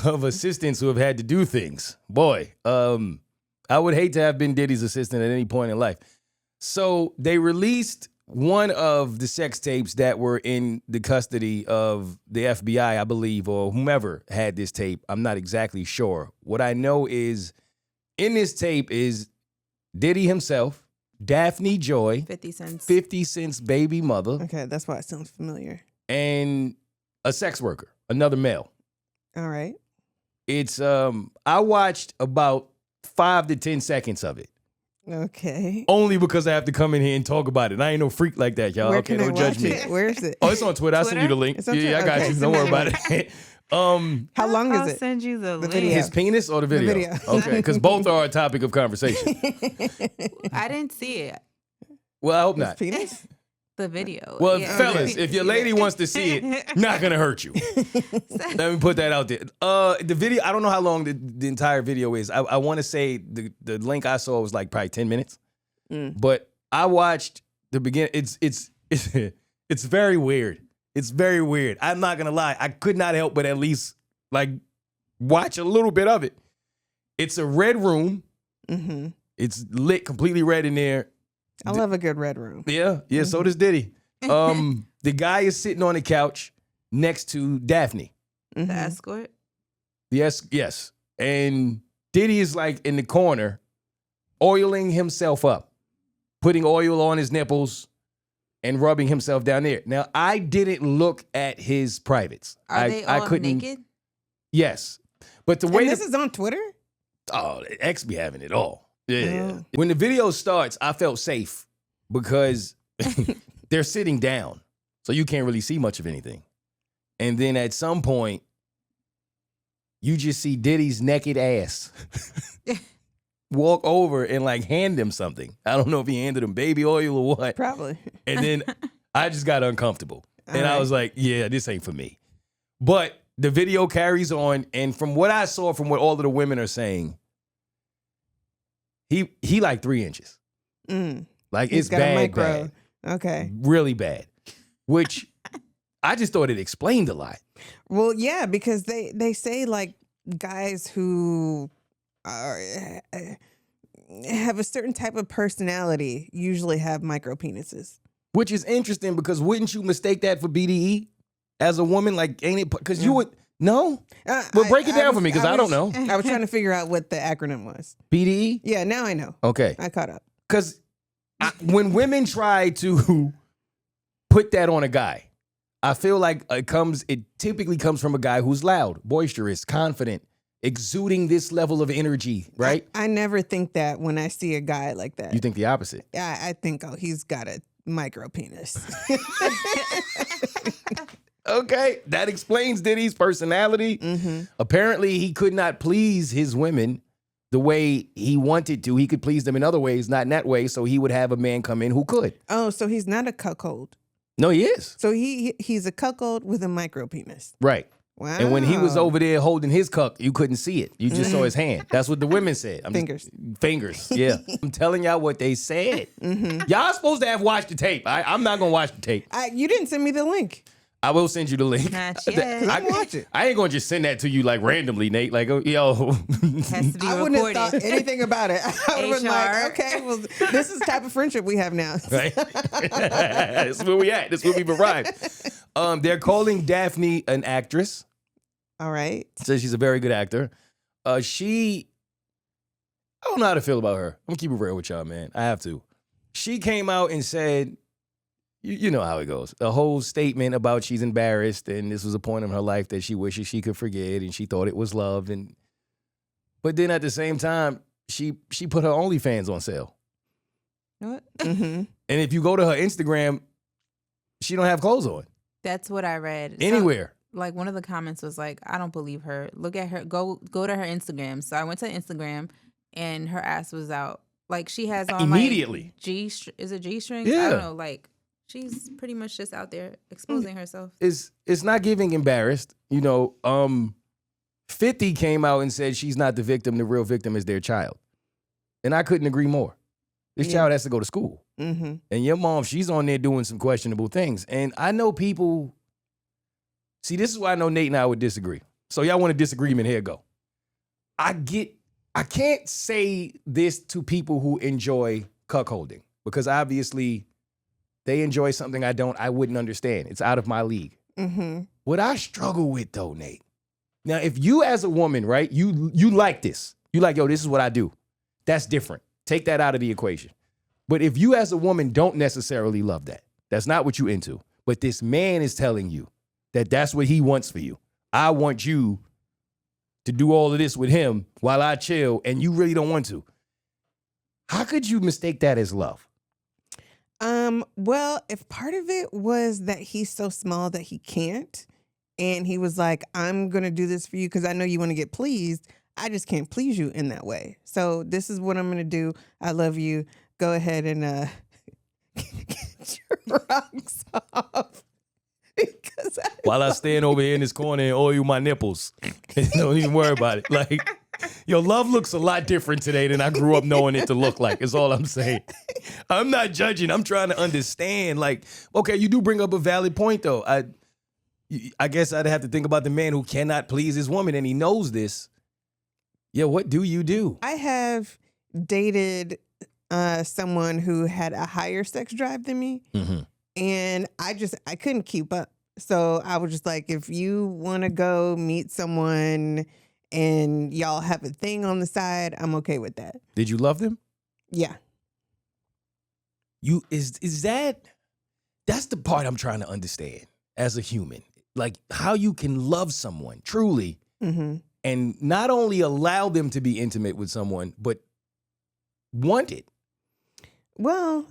of assistants who have had to do things, boy, I would hate to have been Diddy's assistant at any point in life. So they released one of the sex tapes that were in the custody of the FBI, I believe, or whomever had this tape. I'm not exactly sure. What I know is in this tape is Diddy himself, Daphne Joy, 50 cents. 50 Cent's baby mother, Okay, that's why it sounds familiar. and a sex worker, another male. All right. It's I watched about 5 to 10 seconds of it. Okay. Only because I have to come in here and talk about it. I ain't no freak like that, y'all. Where Okay, can I don't judge watch me. it? Where is it? Oh, it's on Twitter. I'll send you the link. It's on Yeah, I Twitter? got Okay, you. send Don't me worry the about link. it. How long I'll is it? send you the link. video. His penis or the video? video. Okay, because both are a topic of conversation. I didn't see it. Well, I hope His not. penis? The video. Well, Yeah. fellas, if your lady wants to see it, not gonna hurt you. Let me put that out there. The video, I don't know how long the entire video is. I want to say the link I saw was like probably 10 minutes. But I watched the beginning. It's very weird. It's very weird. I'm not gonna lie. I could not help but at least like watch a little bit of it. It's a red room. Mm-hmm. It's lit completely red in there. I love a good red room. Yeah, so does Diddy. The guy is sitting on the couch next to Daphne. Mm-hmm. The escort. Yes. And Diddy is like in the corner, oiling himself up, putting oil on his nipples and rubbing himself down there. Now, I didn't look at his privates. Are they all naked? Yes. But the way And this is on Twitter? Oh, the X be having it all. Yeah. Oh. When the video starts, I felt safe because they're sitting down. So you can't really see much of anything. And then at some point, you just see Diddy's naked ass walk over and like hand him something. I don't know if he handed him baby oil or what. Probably. And then I just got uncomfortable. And All I right. was like, yeah, this ain't for me. But the video carries on. And from what I saw, from what all of the women are saying, he like 3 inches. Like He's it's got a bad, micro. bad. Okay. Really bad. Which I just thought it explained a lot. Well, yeah, because they say like guys who are have a certain type of personality usually have micro penises. Which is interesting because wouldn't you mistake that for BDE as a woman? Like, ain't it? Because you would, no? Well, break it down for me because I don't know. I was trying to figure out what the acronym was. BDE? Yeah, now I know. Okay. I caught up. Because when women try to put that on a guy, I feel like it typically comes from a guy who's loud, boisterous, confident, exuding this level of energy, right? I never think that when I see a guy like that. You think the opposite? I think, oh, he's got a micro penis. Okay, that explains Diddy's personality. Apparently, he could not please his women the way he wanted to. He could please them in other ways, not in that way. So he would have a man come in who could. Oh, so he's not a cuckold. No, he is. So he's a cuckold with a micro penis. Right. Wow. And when he was over there holding his cuck, you couldn't see it. You just saw his hand. That's what the women said. Fingers. Fingers, yeah. I'm telling y'all what they said. Y'all supposed to have watched the tape. I'm not going to watch the tape. You didn't send me the link. I will send you the link. Not yet. I watch it. I ain't going to just send that to you like randomly, Nate. Like, oh, yo. Has to be I wouldn't have thought recorded. anything about it. I would have been like, HR. okay, well, this is the type of friendship we have now. Right? This is where we at. This is where we've arrived. They're calling Daphne an actress. All right. Says she's a very good actor. I don't know how to feel about her. I'm gonna keep it real with y'all, man. I have to. She came out and said, you know how it goes. A whole statement about she's embarrassed and this was a point in her life that she wishes she could forget and she thought it was love. But then at the same time, she put her OnlyFans on sale. What? Mm-hmm. And if you go to her Instagram, she don't have clothes on That's what I read. anywhere. Like one of the comments was like, I don't believe her. Look at her. Go to her Instagram. So I went to Instagram and her ass was out. Like she has on Immediately. Like is it G strings? Yeah. I don't know. Like she's pretty much just out there exposing herself. It's not giving embarrassed. 50 came out and said she's not the victim. The real victim is their child. And I couldn't agree more. This child has to go to school. Mm-hmm. And your mom, she's on there doing some questionable things. And I know people... See, this is why I know Nate and I would disagree. So y'all want a disagreement, here go. I can't say this to people who enjoy cuckolding because obviously they enjoy something I wouldn't understand. It's out of my league. Mm-hmm. What I struggle with though, Nate, now if you as a woman, right, you like this. You like, yo, this is what I do. That's different. Take that out of the equation. But if you as a woman don't necessarily love that, that's not what you into. But this man is telling you that's what he wants for you. I want you to do all of this with him while I chill, and you really don't want to. How could you mistake that as love? Well, if part of it was that he's so small that he can't, and he was like, I'm going to do this for you because I know you want to get pleased. I just can't please you in that way. So this is what I'm going to do. I love you. Go ahead and get your rocks off. Because While I stand over here in this corner and oil my nipples. Don't even worry about it. Like, yo, love looks a lot different today than I grew up knowing it to look like, is all I'm saying. I'm not judging. I'm trying to understand. Like, okay, you do bring up a valid point, though. I guess I'd have to think about the man who cannot please his woman, and he knows this. Yeah, what do you do? I have dated someone who had a higher sex drive than me. Mm-hmm. And I couldn't keep up. So I was just like, if you want to go meet someone and y'all have a thing on the side, I'm okay with that. Did you love them? Yeah. That's the part I'm trying to understand as a human. Like how you can love someone truly Mm-hmm. and not only allow them to be intimate with someone, but want it. Well,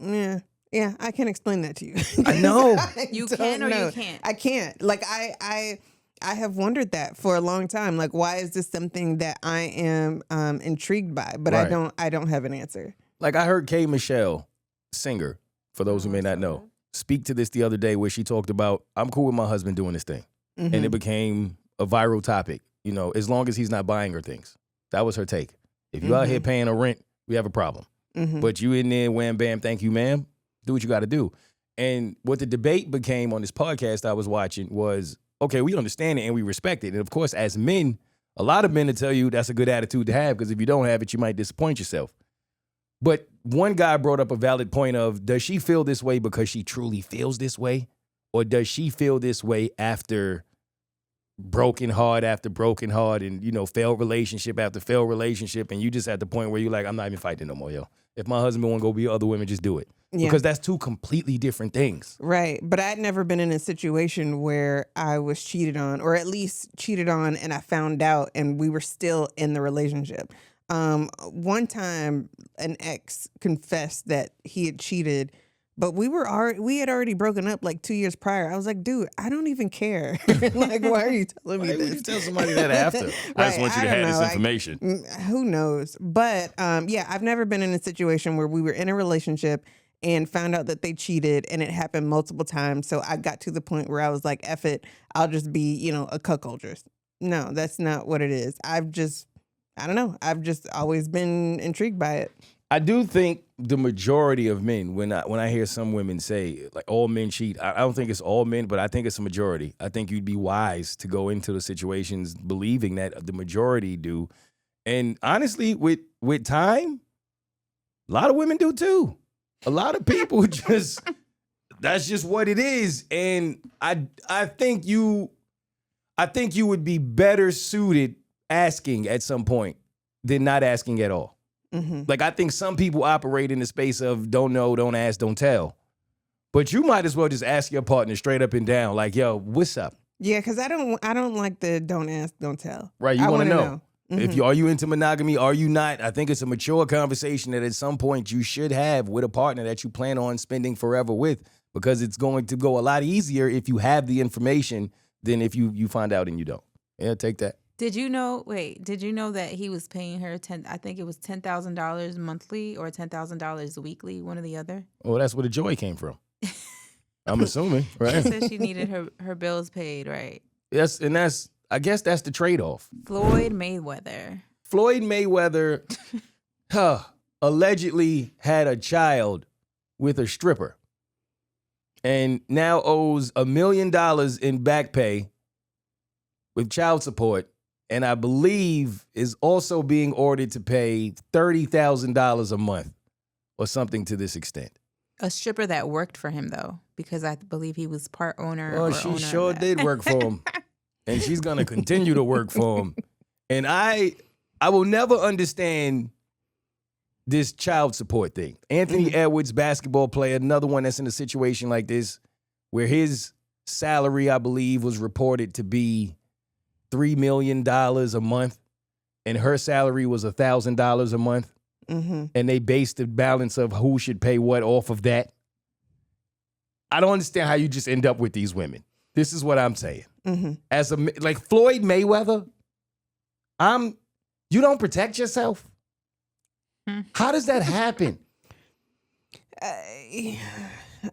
yeah, I can explain that to you. I know. You don't can or know. you can't. I can't. Like I have wondered that for a long time. Like, why is this something that I am intrigued by? But Right. I don't have an answer. Like I heard K. Michelle, singer, for those who may not know, speak to this the other day where she talked about, I'm cool with my husband doing this thing. Mm-hmm. And it became a viral topic, as long as he's not buying her things. That was her take. If you out here paying a rent, we have a problem. Mm-hmm. But you in there, wham, bam, thank you, ma'am. Do what you got to do. And what the debate became on this podcast I was watching was, okay, we understand it and we respect it. And of course, as men, a lot of men will tell you that's a good attitude to have because if you don't have it, you might disappoint yourself. But one guy brought up a valid point of, does she feel this way because she truly feels this way? Or does she feel this way after broken heart after broken heart and, failed relationship after failed relationship. And you just at the point where you're like, I'm not even fighting no more, yo. If my husband want to go be with other women, just do it. Yeah. Because that's two completely different things. Right. But I'd never been in a situation where I was cheated on, or at least cheated on, and I found out and we were still in the relationship. One time an ex confessed that he had cheated, but we had already broken up like 2 years prior. I was like, dude, I don't even care. Like, why are you telling me Why this? would you tell somebody that after? I just want you to have this information. Who knows? But yeah, I've never been in a situation where we were in a relationship and found out that they cheated, and it happened multiple times. So I got to the point where I was like, F it, I'll just be, a cuckoldress. No, that's not what it is. I don't know. I've just always been intrigued by it. I do think the majority of men, when I hear some women say, like, all men cheat, I don't think it's all men, but I think it's a majority. I think you'd be wise to go into the situations believing that the majority do. And honestly, with time, a lot of women do too. A lot of people that's just what it is. And I think you would be better suited asking at some point than not asking at all. Mm-hmm. Like, I think some people operate in the space of don't know, don't ask, don't tell. But you might as well just ask your partner straight up and down, like, yo, what's up? Yeah, because I don't like the don't ask, don't tell. Right, you want to know. Mm-hmm. Are you into monogamy? Are you not? I think it's a mature conversation that at some point you should have with a partner that you plan on spending forever with, because it's going to go a lot easier if you have the information than if you find out and you don't. Yeah, take that. Did you know that he was paying her $10,000 monthly or $10,000 weekly, one or the other? Well, that's where the joy came from. I'm assuming, right? She said she needed her bills paid, right? Yes, and I guess that's the trade-off. Floyd Mayweather, allegedly had a child with a stripper and now owes $1 million in back pay with child support, and I believe is also being ordered to pay $30,000 a month or something to this extent. A stripper that worked for him, though, because I believe he was part owner. Oh, she sure did work for him. And she's going to continue to work for him. And I will never understand this child support thing. Anthony Edwards, basketball player, another one that's in a situation like this, where his salary, I believe, was reported to be $3 million a month, and her salary was $1,000 a month. Mm-hmm. And they based the balance of who should pay what off of that. I don't understand how you just end up with these women. This is what I'm saying. Mm-hmm. Like Floyd Mayweather, you don't protect yourself. How does that happen?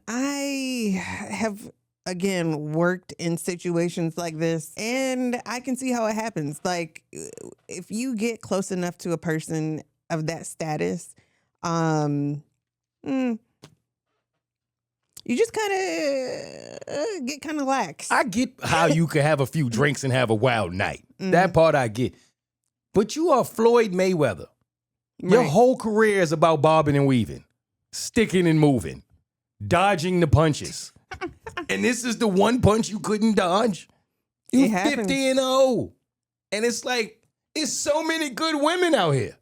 I have, again, worked in situations like this, and I can see how it happens. Like, if you get close enough to a person of that status, you just kind of get kind of lax. I get how you could have a few drinks and have a wild night. That part I get. But you are Floyd Mayweather. Your whole career is about bobbing and weaving, sticking and moving, dodging the punches. And this is the one punch you couldn't dodge? You 50-0. And it's like, it's so many good women out here.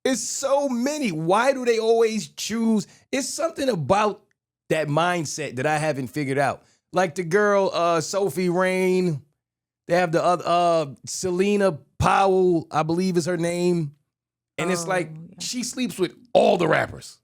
It's so many. Why do they always choose? It's something about that mindset that I haven't figured out. Like the girl, Sophie Rain. They have the other, Selena Powell, I believe is her name. And it's like, she sleeps with all the rappers.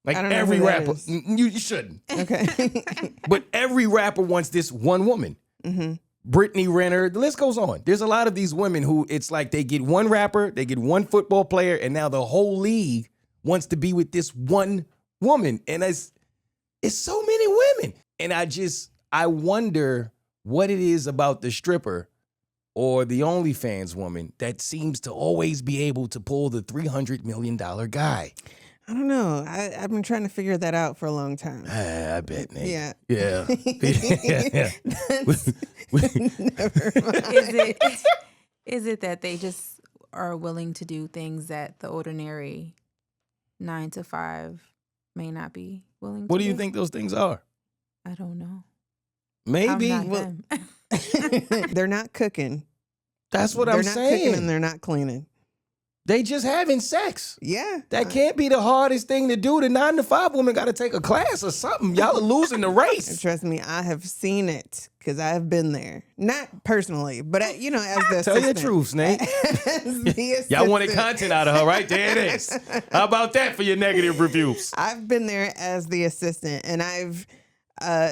Like every rapper. You shouldn't. Okay. But every rapper wants this one woman. Mm-hmm. Brittany Renner, the list goes on. There's a lot of these women who it's like they get one rapper, they get one football player, and now the whole league wants to be with this one woman. And it's so many women. And I wonder what it is about the stripper or the OnlyFans woman that seems to always be able to pull the $300 million guy. I don't know. I've been trying to figure that out for a long time. I bet, Nate. Yeah. Yeah. Never mind. Is it that they just are willing to do things that the ordinary 9 to 5 may not be willing to do? What do you think those things are? I don't know. Maybe. I'm not them. They're not cooking. That's what they're I'm not saying. cooking and they're not cleaning. They just having sex. Yeah. That can't be the hardest thing to do. The 9-to-5 woman got to take a class or something. Y'all are losing the And race. trust me, I have seen it because I have been there. Not personally, but as the Tell your assistant. truth, Snake. As the Y'all wanted assistant. content out of her, right? There it is. How about that for your negative reviews? I've been there as the assistant, and I've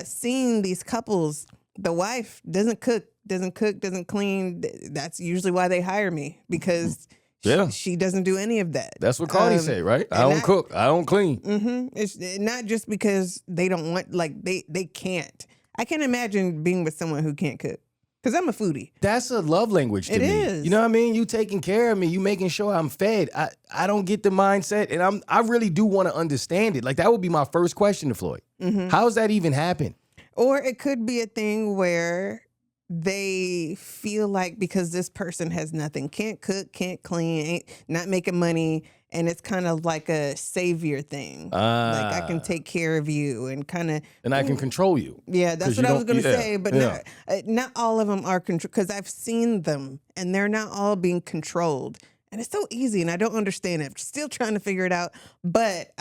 seen these couples. The wife doesn't cook, doesn't clean. That's usually why they hire me, because Yeah. she doesn't do any of that. That's what Cardi said, right? I and don't cook. I don't clean. It's not just because they don't want, like they can't. I can't imagine being with someone who can't cook, because I'm a foodie. That's a love language to It me. is. You know what I mean? You taking care of me. You making sure I'm fed. I don't get the mindset, and I really do want to understand it. Like, that would be my first question to Floyd. How does that even happen? Or it could be a thing where they feel like because this person has nothing, can't cook, can't clean, ain't not making money, and it's kind of like a savior thing. Like, I can take care of you and kind of. And I can control you. Yeah, that's 'Cause what you I was don't- going to yeah, say, but yeah. not all of them are control, because I've seen them and they're not all being controlled. And it's so easy, and I don't understand it. I'm still trying to figure it out. But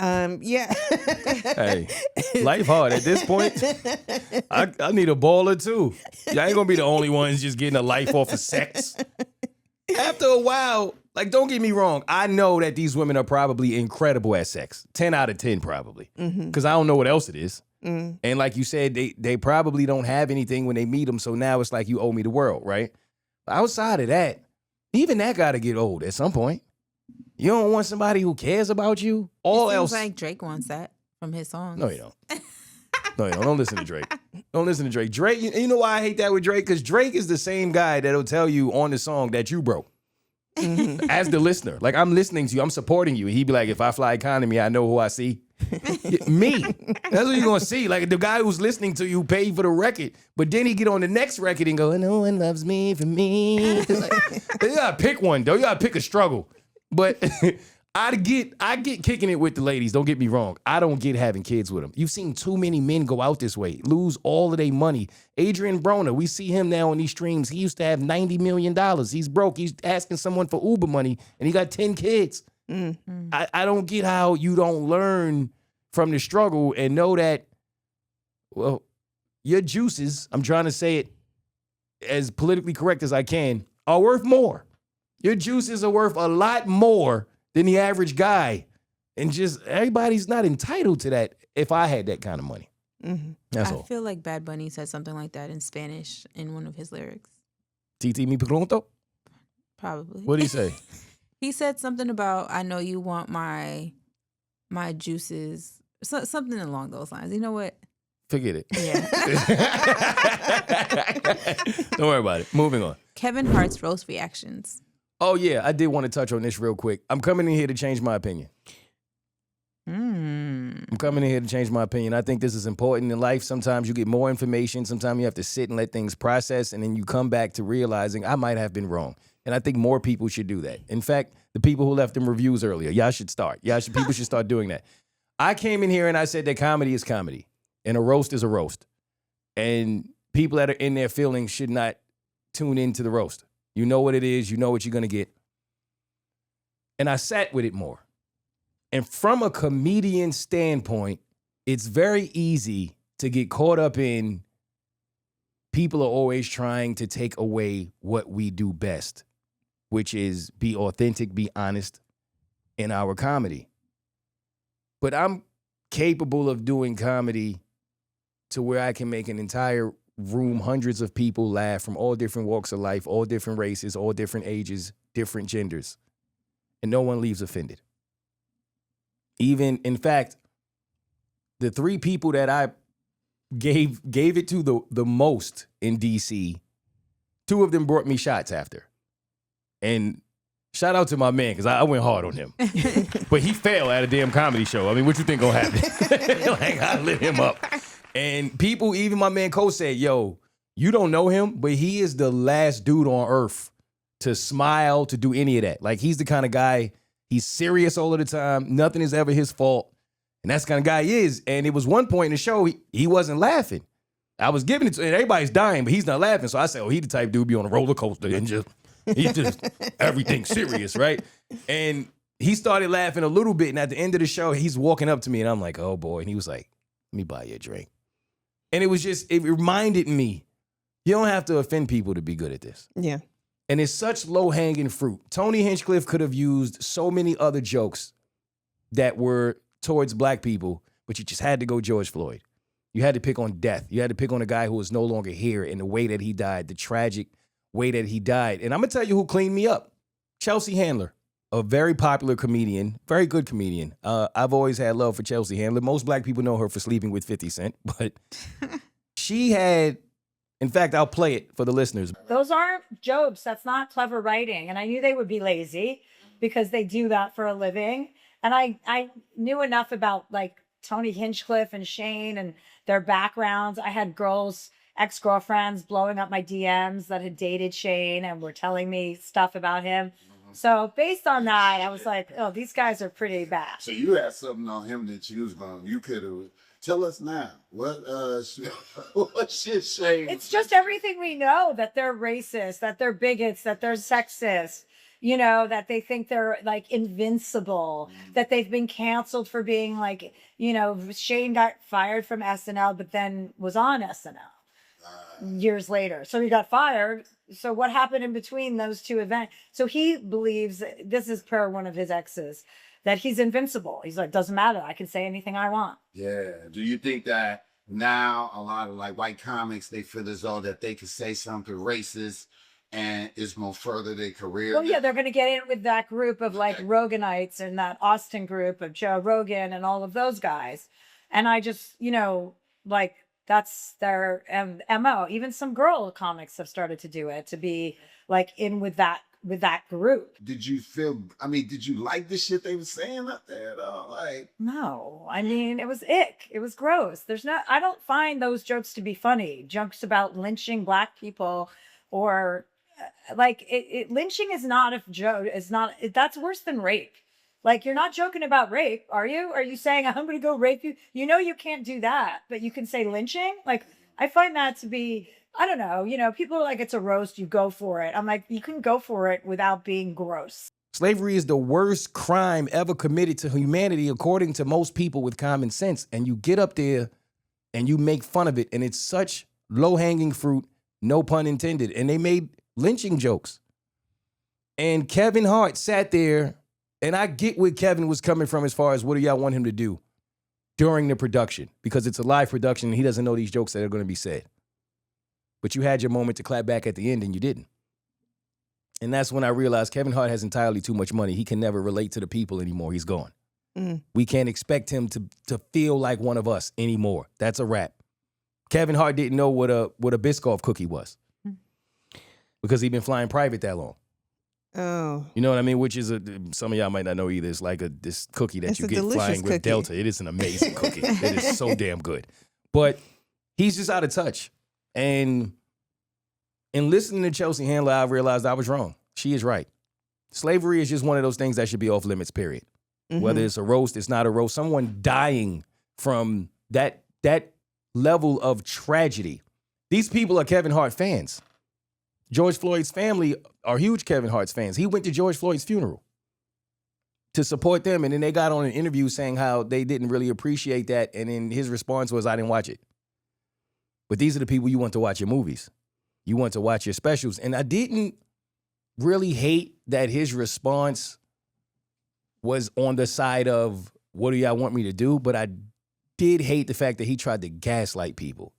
yeah. Hey, life hard at this point. I need a baller too. Y'all ain't gonna be the only ones just getting a life off of sex. After a while, like, don't get me wrong, I know that these women are probably incredible at sex. 10 out of 10 probably. Because I don't know what else it is. And like you said, they probably don't have anything when they meet them, so now it's like you owe me the world, right? Outside of that, even that gotta get old at some point. You don't want somebody who cares about you. All It seems else. like Drake wants that from his songs. No, you don't. No, you don't. Don't listen to Drake. Don't listen to Drake. Drake, you know why I hate that with Drake? Because Drake is the same guy that'll tell you on the song that you broke. As the listener. Like, I'm listening to you. I'm supporting you. He'd be like, if I fly economy, I know who I see. Me. That's what you're going to see. Like, the guy who's listening to you paid for the record. But then he get on the next record and go, no one loves me for me. Like, you got to pick one, though. You got to pick a struggle. But I get kicking it with the ladies. Don't get me wrong. I don't get having kids with them. You've seen too many men go out this way, lose all of their money. Adrian Broner, we see him now on these streams. He used to have $90 million. He's broke. He's asking someone for Uber money, and he got 10 kids. I don't get how you don't learn from the struggle and know that, well, your juices, I'm trying to say it as politically correct as I can, are worth more. Your juices are worth a lot more than the average guy. And just everybody's not entitled to that if I had that kind of money. That's I all. feel like Bad Bunny said something like that in Spanish in one of his lyrics. Titi mi pronto? Probably. What did he say? He said something about, I know you want my juices. Something along those lines. You know what? Forget it. Yeah. Don't worry about it. Moving on. Kevin Hart's roast reactions. Oh, yeah. I did want to touch on this real quick. I'm coming in here to change my opinion. I'm coming in here to change my opinion. I think this is important in life. Sometimes you get more information. Sometimes you have to sit and let things process, and then you come back to realizing I might have been wrong. And I think more people should do that. In fact, the people who left them reviews earlier, y'all should start. People should start doing that. I came in here and I said that comedy is comedy, and a roast is a roast. And people that are in their feelings should not tune into the roast. You know what it is. You know what you're going to get. And I sat with it more. And from a comedian standpoint, it's very easy to get caught up in people are always trying to take away what we do best, which is be authentic, be honest in our comedy. But I'm capable of doing comedy to where I can make an entire room, hundreds of people laugh from all different walks of life, all different races, all different ages, different genders, and no one leaves offended. Even, in fact, the three people that I gave it to the most in DC, two of them brought me shots after. And shout out to my man, because I went hard on him. But he failed at a damn comedy show. I mean, what you think gonna happen? Like, I lit him up. And people, even my man Cole said, yo, you don't know him, but he is the last dude on earth to smile, to do any of that. Like, he's the kind of guy, he's serious all of the time. Nothing is ever his fault. And that's the kind of guy he is. And it was one point in the show, he wasn't laughing. I was giving it to him. Everybody's dying, but he's not laughing. So I said, oh, he the type dude be on a roller coaster and just He just everything serious, right? And he started laughing a little bit. And at the end of the show, he's walking up to me and I'm like, oh boy. And he was like, let me buy you a drink. And it reminded me, you don't have to offend people to be good at this. Yeah. And it's such low-hanging fruit. Tony Hinchcliffe could have used so many other jokes that were towards black people, but you just had to go George Floyd. You had to pick on death. You had to pick on a guy who was no longer here and the way that he died, the tragic way that he died. And I'm going to tell you who cleaned me up. Chelsea Handler, a very popular comedian, very good comedian. I've always had love for Chelsea Handler. Most black people know her for sleeping with 50 Cent, but she had, in fact, I'll play it for the listeners. Those aren't jokes. That's not clever writing. And I knew they would be lazy because they do that for a living. And I knew enough about like Tony Hinchcliffe and Shane and their backgrounds. I had ex-girlfriends blowing up my DMs that had dated Shane and were telling me stuff about him. So based on that, I was like, oh, these guys are pretty bad. So you had something on him that you could have. Tell us now. What shit Shane? It's just everything we know, that they're racist, that they're bigots, that they're sexist, you know, that they think they're like invincible, that they've been canceled for being like, you know, Shane got fired from SNL, but then was on SNL years later. So he got fired. So what happened in between those two events? So he believes, this is per one of his exes, that he's invincible. He's like, doesn't matter. I can say anything I want. Yeah. Do you think that now a lot of like white comics, they feel as though that they can say something racist and it's going to further their career? Well, yeah, they're going to get in with that group of like Roganites and that Austin group of Joe Rogan and all of those guys. And I just, you know, like that's their MO. Even some girl comics have started to do it, to be like in with that group. Did you like the shit they were saying up there though? Like, no, I mean, it was ick. It was gross. I don't find those jokes to be funny. Jokes about lynching black people or like lynching is not a joke. That's worse than rape. Like, you're not joking about rape, are you? Are you saying, I'm going to go rape you? You know you can't do that, but you can say lynching? Like, I find that to be, I don't know, you know, people are like, it's a roast, you go for it. I'm like, you can go for it without being gross. Slavery is the worst crime ever committed to humanity, according to most people with common sense. And you get up there and you make fun of it, and it's such low-hanging fruit, no pun intended. And they made lynching jokes. And Kevin Hart sat there, and I get where Kevin was coming from as far as what do y'all want him to do during the production, because it's a live production and he doesn't know these jokes that are going to be said. But you had your moment to clap back at the end and you didn't. And that's when I realized Kevin Hart has entirely too much money. He can never relate to the people anymore. He's gone. We can't expect him to feel like one of us anymore. That's a wrap. Kevin Hart didn't know what a Biscoff cookie was because he'd been flying private that long. Oh. You know what I mean? Which is some of y'all might not know either. It's like this cookie that you get flying with Delta. It is an amazing cookie. It is so damn good. But he's just out of touch. And in listening to Chelsea Handler, I realized I was wrong. She is right. Slavery is just one of those things that should be off limits, period. Mm-hmm. Whether it's a roast, it's not a roast. Someone dying from that level of tragedy. These people are Kevin Hart fans. George Floyd's family are huge Kevin Hart's fans. He went to George Floyd's funeral to support them, and then they got on an interview saying how they didn't really appreciate that, and then his response was, I didn't watch it. But these are the people you want to watch your movies. You want to watch your specials. And I didn't really hate that his response was on the side of, what do y'all want me to do? But I did hate the fact that he tried to gaslight people.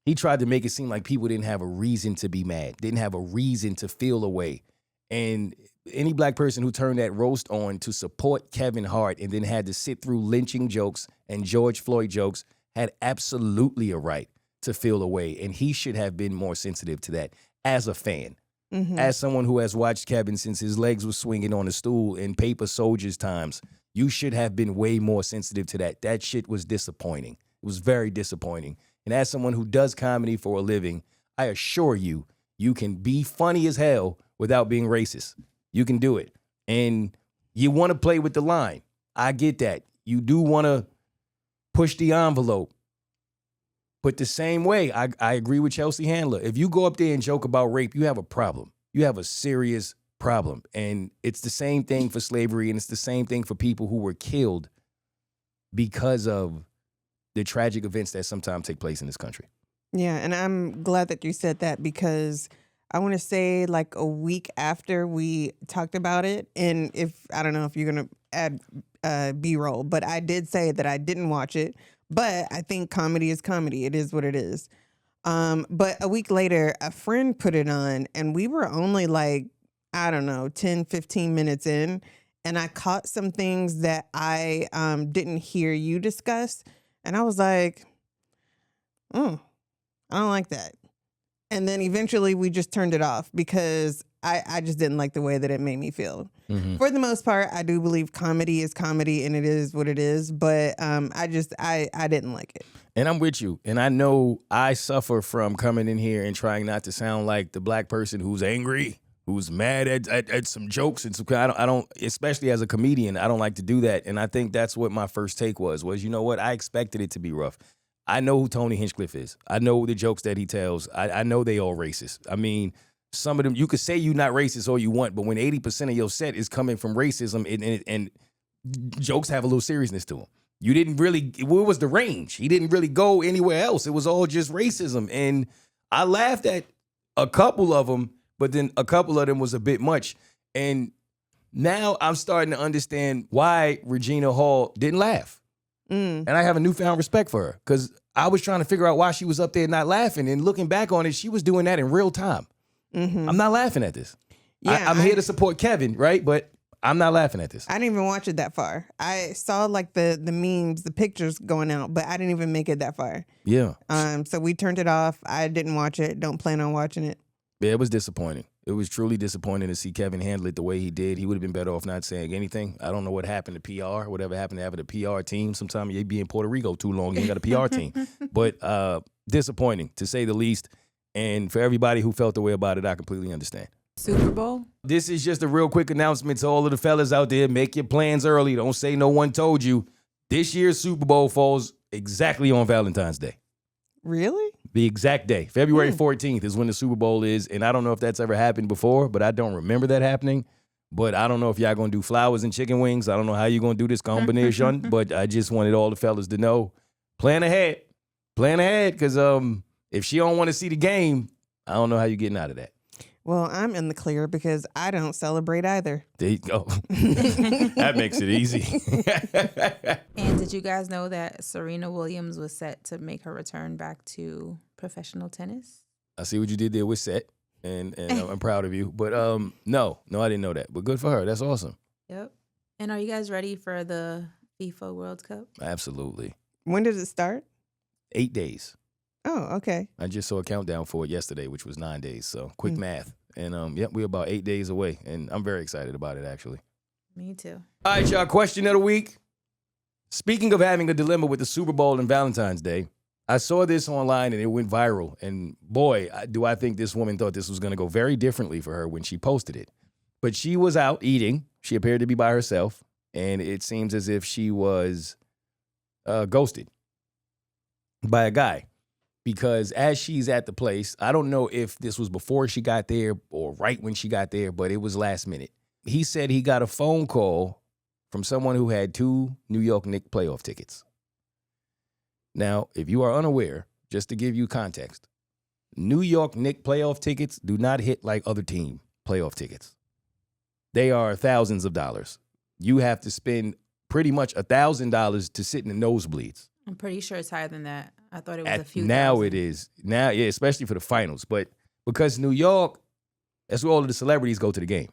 He tried to make it seem like people didn't have a reason to be mad, didn't have a reason to feel a way. And any black person who turned that roast on to support Kevin Hart and then had to sit through lynching jokes and George Floyd jokes had absolutely a right to feel a way. And he should have been more sensitive to that as a fan. Mm-hmm. As someone who has watched Kevin since his legs were swinging on a stool in Paper Soldiers times, you should have been way more sensitive to that. That shit was disappointing. It was very disappointing. And as someone who does comedy for a living, I assure you, you can be funny as hell without being racist. You can do it. And you want to play with the line. I get that. You do want to push the envelope. But the same way, I agree with Chelsea Handler. If you go up there and joke about rape, you have a problem. you have a serious problem. And it's the same thing for slavery, and it's the same thing for people who were killed because of the tragic events that sometimes take place in this country. Yeah, and I'm glad that you said that because I want to say like a week after we talked about it, and I don't know if you're going to add B-roll, but I did say that I didn't watch it, but I think comedy is comedy. It is what it is. But a week later, a friend put it on, and we were only like, I don't know, 10, 15 minutes in, and I caught some things that I didn't hear you discuss, and I was like, I don't like that. And then eventually we just turned it off because I just didn't like the way that it made me feel. Mm-hmm. For the most part, I do believe comedy is comedy and it is what it is. But I didn't like it. And I'm with you. And I know I suffer from coming in here and trying not to sound like the black person who's angry, who's mad at some jokes. And some, I don't, especially as a comedian, I don't like to do that. And I think that's what my first take was, you know what? I expected it to be rough. I know who Tony Hinchcliffe is. I know the jokes that he tells. I know they all racist. I mean, some of them, you could say you're not racist all you want, but when 80% of your set is coming from racism and jokes have a little seriousness to them. You didn't really, where was the range? He didn't really go anywhere else. It was all just racism. And I laughed at a couple of them, but then a couple of them was a bit much. And now I'm starting to understand why Regina Hall didn't laugh. And I have a newfound respect for her because I was trying to figure out why she was up there not laughing. And looking back on it, she was doing that in real time. Mm-hmm. I'm not laughing at this. Yeah, I'm here to support Kevin, right? But I'm not laughing at this. I didn't even watch it that far. I saw like the memes, the pictures going out, but I didn't even make it that far. Yeah. So we turned it off. I didn't watch it. Don't plan on watching it. Yeah, it was disappointing. It was truly disappointing to see Kevin handle it the way he did. He would have been better off not saying anything. I don't know what happened to PR, whatever happened to having a PR team. Sometimes you be in Puerto Rico too long, you ain't got a PR team. But disappointing, to say the least. And for everybody who felt the way about it, I completely understand. Super Bowl? This is just a real quick announcement to all of the fellas out there. Make your plans early. Don't say no one told you. This year's Super Bowl falls exactly on Valentine's Day. Really? The exact day. February 14th is when the Super Bowl is. And I don't know if that's ever happened before, but I don't remember that happening. But I don't know if y'all going to do flowers and chicken wings. I don't know how you're going to do this combination. But I just wanted all the fellas to know. Plan ahead. Plan ahead. Because if she don't want to see the game, I don't know how you're getting out of that. Well, I'm in the clear because I don't celebrate either. There you go. That makes it easy. And did you guys know that Serena Williams was set to make her return back to professional tennis? I see what you did there with Set, and I'm proud of you. But no, I didn't know that. But good for her. That's awesome. Yep. And are you guys ready for the FIFA World Cup? Absolutely. When does it start? 8 days. Oh, okay. I just saw a countdown for it yesterday, which was 9 days. So quick math. And we're about 8 days away. And I'm very excited about it, actually. Me too. All right, y'all. Question of the week. Speaking of having a dilemma with the Super Bowl and Valentine's Day, I saw this online and it went viral. And boy, do I think this woman thought this was going to go very differently for her when she posted it. But she was out eating. She appeared to be by herself. And it seems as if she was ghosted by a guy. Because as she's at the place, I don't know if this was before she got there or right when she got there, but it was last minute. He said he got a phone call from someone who had 2 New York Knicks playoff tickets. Now, if you are unaware, just to give you context, New York Knicks playoff tickets do not hit like other team playoff tickets. They are thousands of dollars. You have to spend pretty much $1,000 to sit in the nosebleeds. I'm pretty sure it's higher than that. I thought it was a few now thousand. It is. Now, yeah, especially for the finals. But because New York, that's where all of the celebrities go to the game.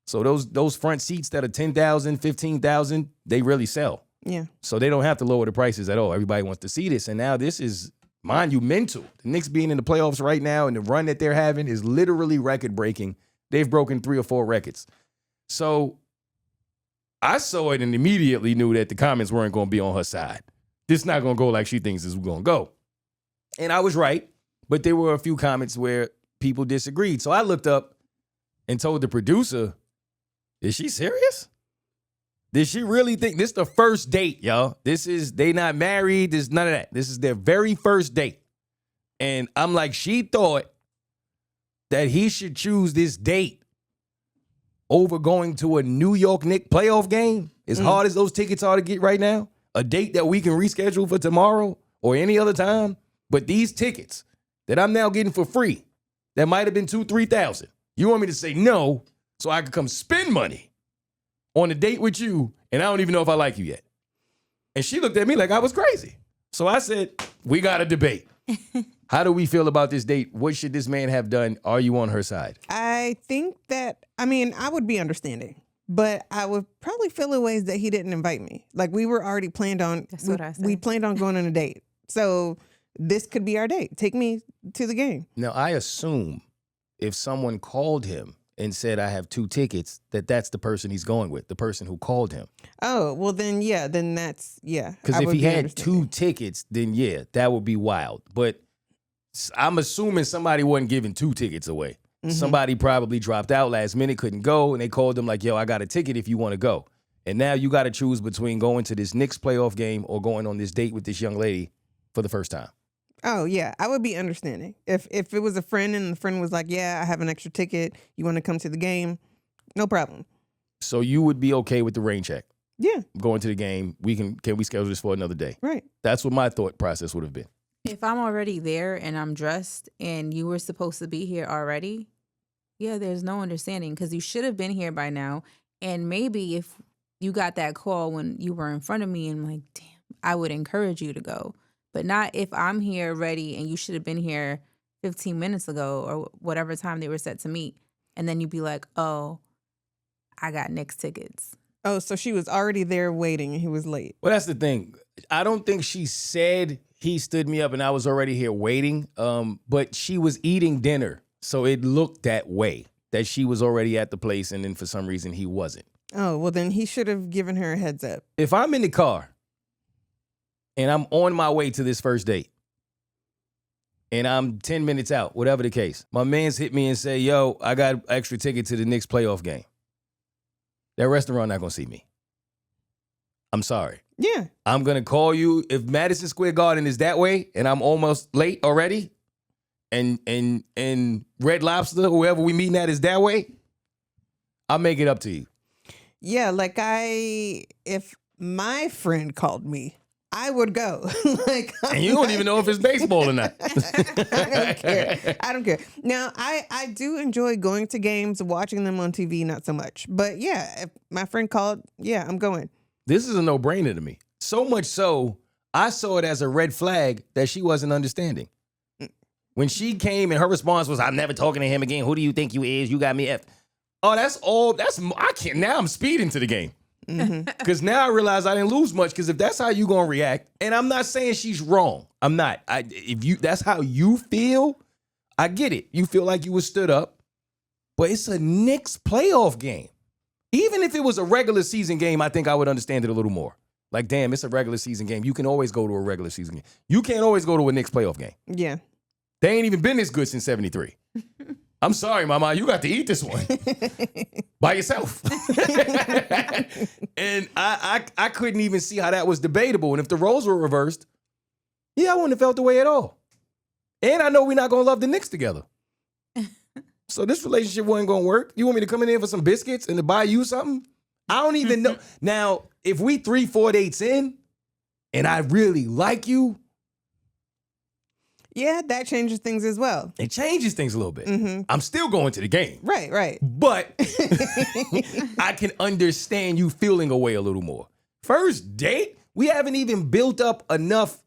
So those front seats that are $10,000, $15,000, they really sell. Yeah. So they don't have to lower the prices at all. Everybody wants to see this. And now this is monumental. The Knicks being in the playoffs right now and the run that they're having is literally record-breaking. They've broken 3 or 4 records. So I saw it and immediately knew that the comments weren't going to be on her side. This is not going to go like she thinks this is going to go. And I was right, but there were a few comments where people disagreed. So I looked up and told the producer, is she serious? Did she really think this is the first date, y'all? They not married. There's none of that. This is their very first date. And I'm like, she thought that he should choose this date over going to a New York Knicks playoff game, as hard as those tickets are to get right now, a date that we can reschedule for tomorrow or any other time. But these tickets that I'm now getting for free, that might have been $2,000-$3,000. You want me to say no so I can come spend money on a date with you, and I don't even know if I like you yet. And she looked at me like I was crazy. So I said, we got to debate. How do we feel about this date? What should this man have done? Are you on her side? I think that, I mean, I would be understanding, but I would probably feel in ways that he didn't invite me. Like we were already planned on, we planned on going on a date. So this could be our date. Take me to the game. Now, I assume if someone called him and said, I have 2 tickets, that's the person he's going with, the person who called him. Oh, well then, yeah, then that's, yeah. Because if he had 2 tickets, then yeah, that would be wild. But I'm assuming somebody wasn't giving 2 tickets away. Mm-hmm. Somebody probably dropped out last minute, couldn't go, and they called them like, yo, I got a ticket if you want to go. And now you got to choose between going to this Knicks playoff game or going on this date with this young lady for the first time. Oh, yeah, I would be understanding. If it was a friend and the friend was like, yeah, I have an extra ticket, you want to come to the game, no problem. So you would be okay with the rain check? Yeah. Going to the game, can we schedule this for another day? Right. That's what my thought process would have been. If I'm already there and I'm dressed and you were supposed to be here already, yeah, there's no understanding because you should have been here by now. And maybe if you got that call when you were in front of me and I'm like, damn, I would encourage you to go. But not if I'm here ready and you should have been here 15 minutes ago or whatever time they were set to meet. And then you'd be like, oh, I got Knicks tickets. Oh, so she was already there waiting and he was late. Well, that's the thing. I don't think she said he stood me up and I was already here waiting. But she was eating dinner. So it looked that way, that she was already at the place and then for some reason he wasn't. Oh, well then he should have given her a heads up. If I'm in the car and I'm on my way to this first date and I'm 10 minutes out, whatever the case, my man's hit me and say, yo, I got an extra ticket to the Knicks playoff game. That restaurant not going to see me. I'm sorry. Yeah. I'm going to call you. If Madison Square Garden is that way and I'm almost late already and Red Lobster, whoever we meeting at is that way, I'll make it up to you. Yeah, like if my friend called me, I would go. And you don't even know if it's baseball or not. I don't care. Now, I do enjoy going to games, watching them on TV, not so much. But yeah, if my friend called, yeah, I'm going. This is a no-brainer to me. So much so, I saw it as a red flag that she wasn't understanding. When she came and her response was, I'm never talking to him again. Who do you think you is? You got me F. Oh, I can't, now I'm speeding to the game. Because now I realize I didn't lose much. Because if that's how you gonna react, and I'm not saying she's wrong, I'm not. That's how you feel, I get it. You feel like you was stood up, but it's a Knicks playoff game. Even if it was a regular season game, I think I would understand it a little more. Like, damn, it's a regular season game. You can always go to a regular season game. You can't always go to a Knicks playoff game. Yeah, they ain't even been this good since '73. I'm sorry, Mama, you got to eat this one by yourself. And I couldn't even see how that was debatable. And if the roles were reversed, yeah, I wouldn't have felt the way at all. And I know we're not going to love the Knicks together. So this relationship wasn't going to work. You want me to come in here for some biscuits and to buy you something? I don't even know. Now, if we 3-4 dates in and I really like you, yeah, that changes things as well. it changes things a little bit. Mm-hmm. I'm still going to the game. Right. But I can understand you feeling away a little more. First date, we haven't even built up enough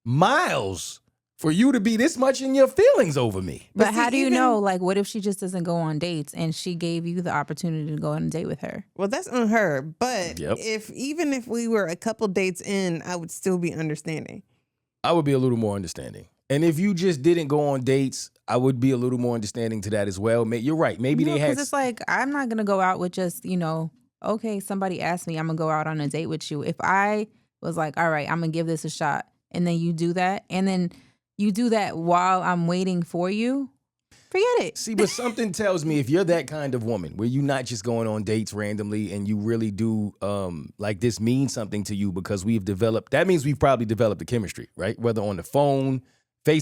miles for you to be this much in your feelings over me. But how do you know? Like, what if she just doesn't go on dates and she gave you the opportunity to go on a date with her? Well, that's on her. But even if we were a couple dates in, I would still be understanding. I would be a little more understanding. And if you just didn't go on dates, I would be a little more understanding to that as well. You're right. Maybe they had. Because it's like, I'm not going to go out with just, okay, somebody asked me, I'm going to go out on a date with you. If I was like, all right, I'm going to give this a shot. And then you do that. And then you do that while I'm waiting for you. Forget it. See, but something tells me if you're that kind of woman where you're not just going on dates randomly and you really do like this means something to you because that means we've probably developed the chemistry, right? Whether on the phone,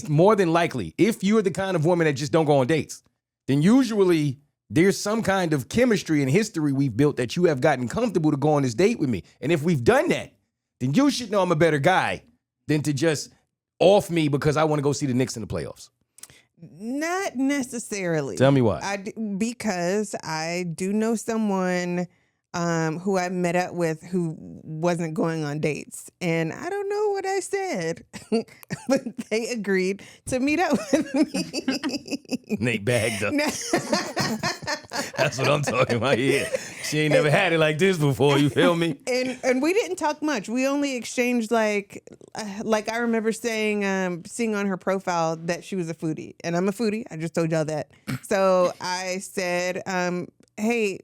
more than likely, if you're the kind of woman that just don't go on dates, then usually there's some kind of chemistry and history we've built that you have gotten comfortable to go on this date with me. And if we've done that, then you should know I'm a better guy than to just off me because I want to go see the Knicks in the playoffs. Not necessarily. Tell me why. Because I do know someone who I met up with who wasn't going on dates. And I don't know what I said, but they agreed to meet up with me. Nate bagged up. That's what I'm talking about. Yeah. She ain't never had it like this before. You feel me? And we didn't talk much. We only exchanged like I remember saying, seeing on her profile that she was a foodie. And I'm a foodie. I just told y'all that. So I said, hey,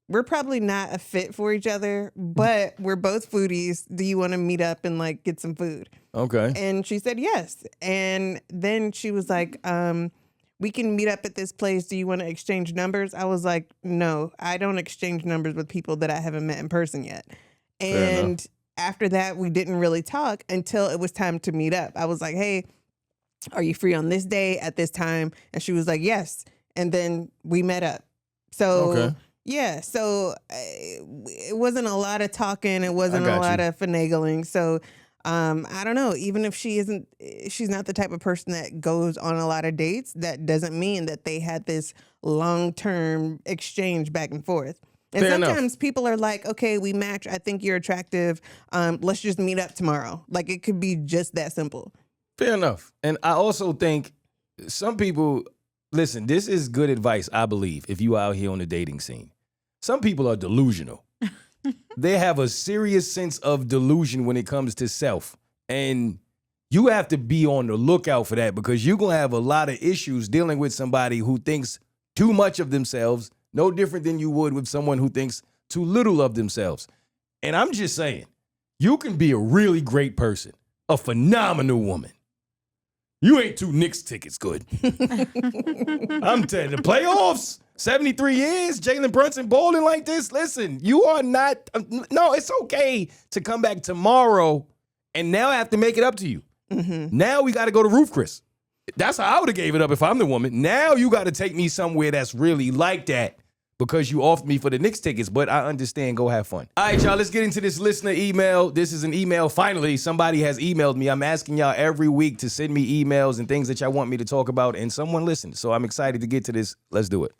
we're probably not a fit for each other, but we're both foodies. Do you want to meet up and like get some food? Okay. And she said yes. And then she was like, we can meet up at this place. Do you want to exchange numbers? I was like, no, I don't exchange numbers with people that I haven't met in person yet. And after that, we didn't really talk until it was time to meet up. I was like, hey, are you free on this day at this time? And she was like, yes. And then we met up. So yeah, so it wasn't a lot of talking. It wasn't a lot of finagling. So I don't know. Even if she's not the type of person that goes on a lot of dates, that doesn't mean that they had this long-term exchange back and forth. And sometimes people are like, okay, we match. I think you're attractive. Let's just meet up tomorrow. Like it could be just that simple. Fair enough. And I also think some people, listen, this is good advice, I believe, if you are out here on the dating scene. Some people are delusional. They have a serious sense of delusion when it comes to self. And you have to be on the lookout for that because you're going to have a lot of issues dealing with somebody who thinks too much of themselves, no different than you would with someone who thinks too little of themselves. And I'm just saying, you can be a really great person, a phenomenal woman. You ain't two Knicks tickets good. I'm telling you, the playoffs, 73 years, Jalen Brunson balling like this. Listen, you are not, no, it's okay to come back tomorrow and now I have to make it up to you. Mm-hmm. Now we got to go to Roof Chris. That's how I would have gave it up if I'm the woman. Now you got to take me somewhere that's really like that because you offered me for the Knicks tickets, but I understand. Go have fun. All right, y'all, let's get into this listener email. This is an email. Finally, somebody has emailed me. I'm asking y'all every week to send me emails and things that y'all want me to talk about, and someone listened. So I'm excited to get to this. Let's do it.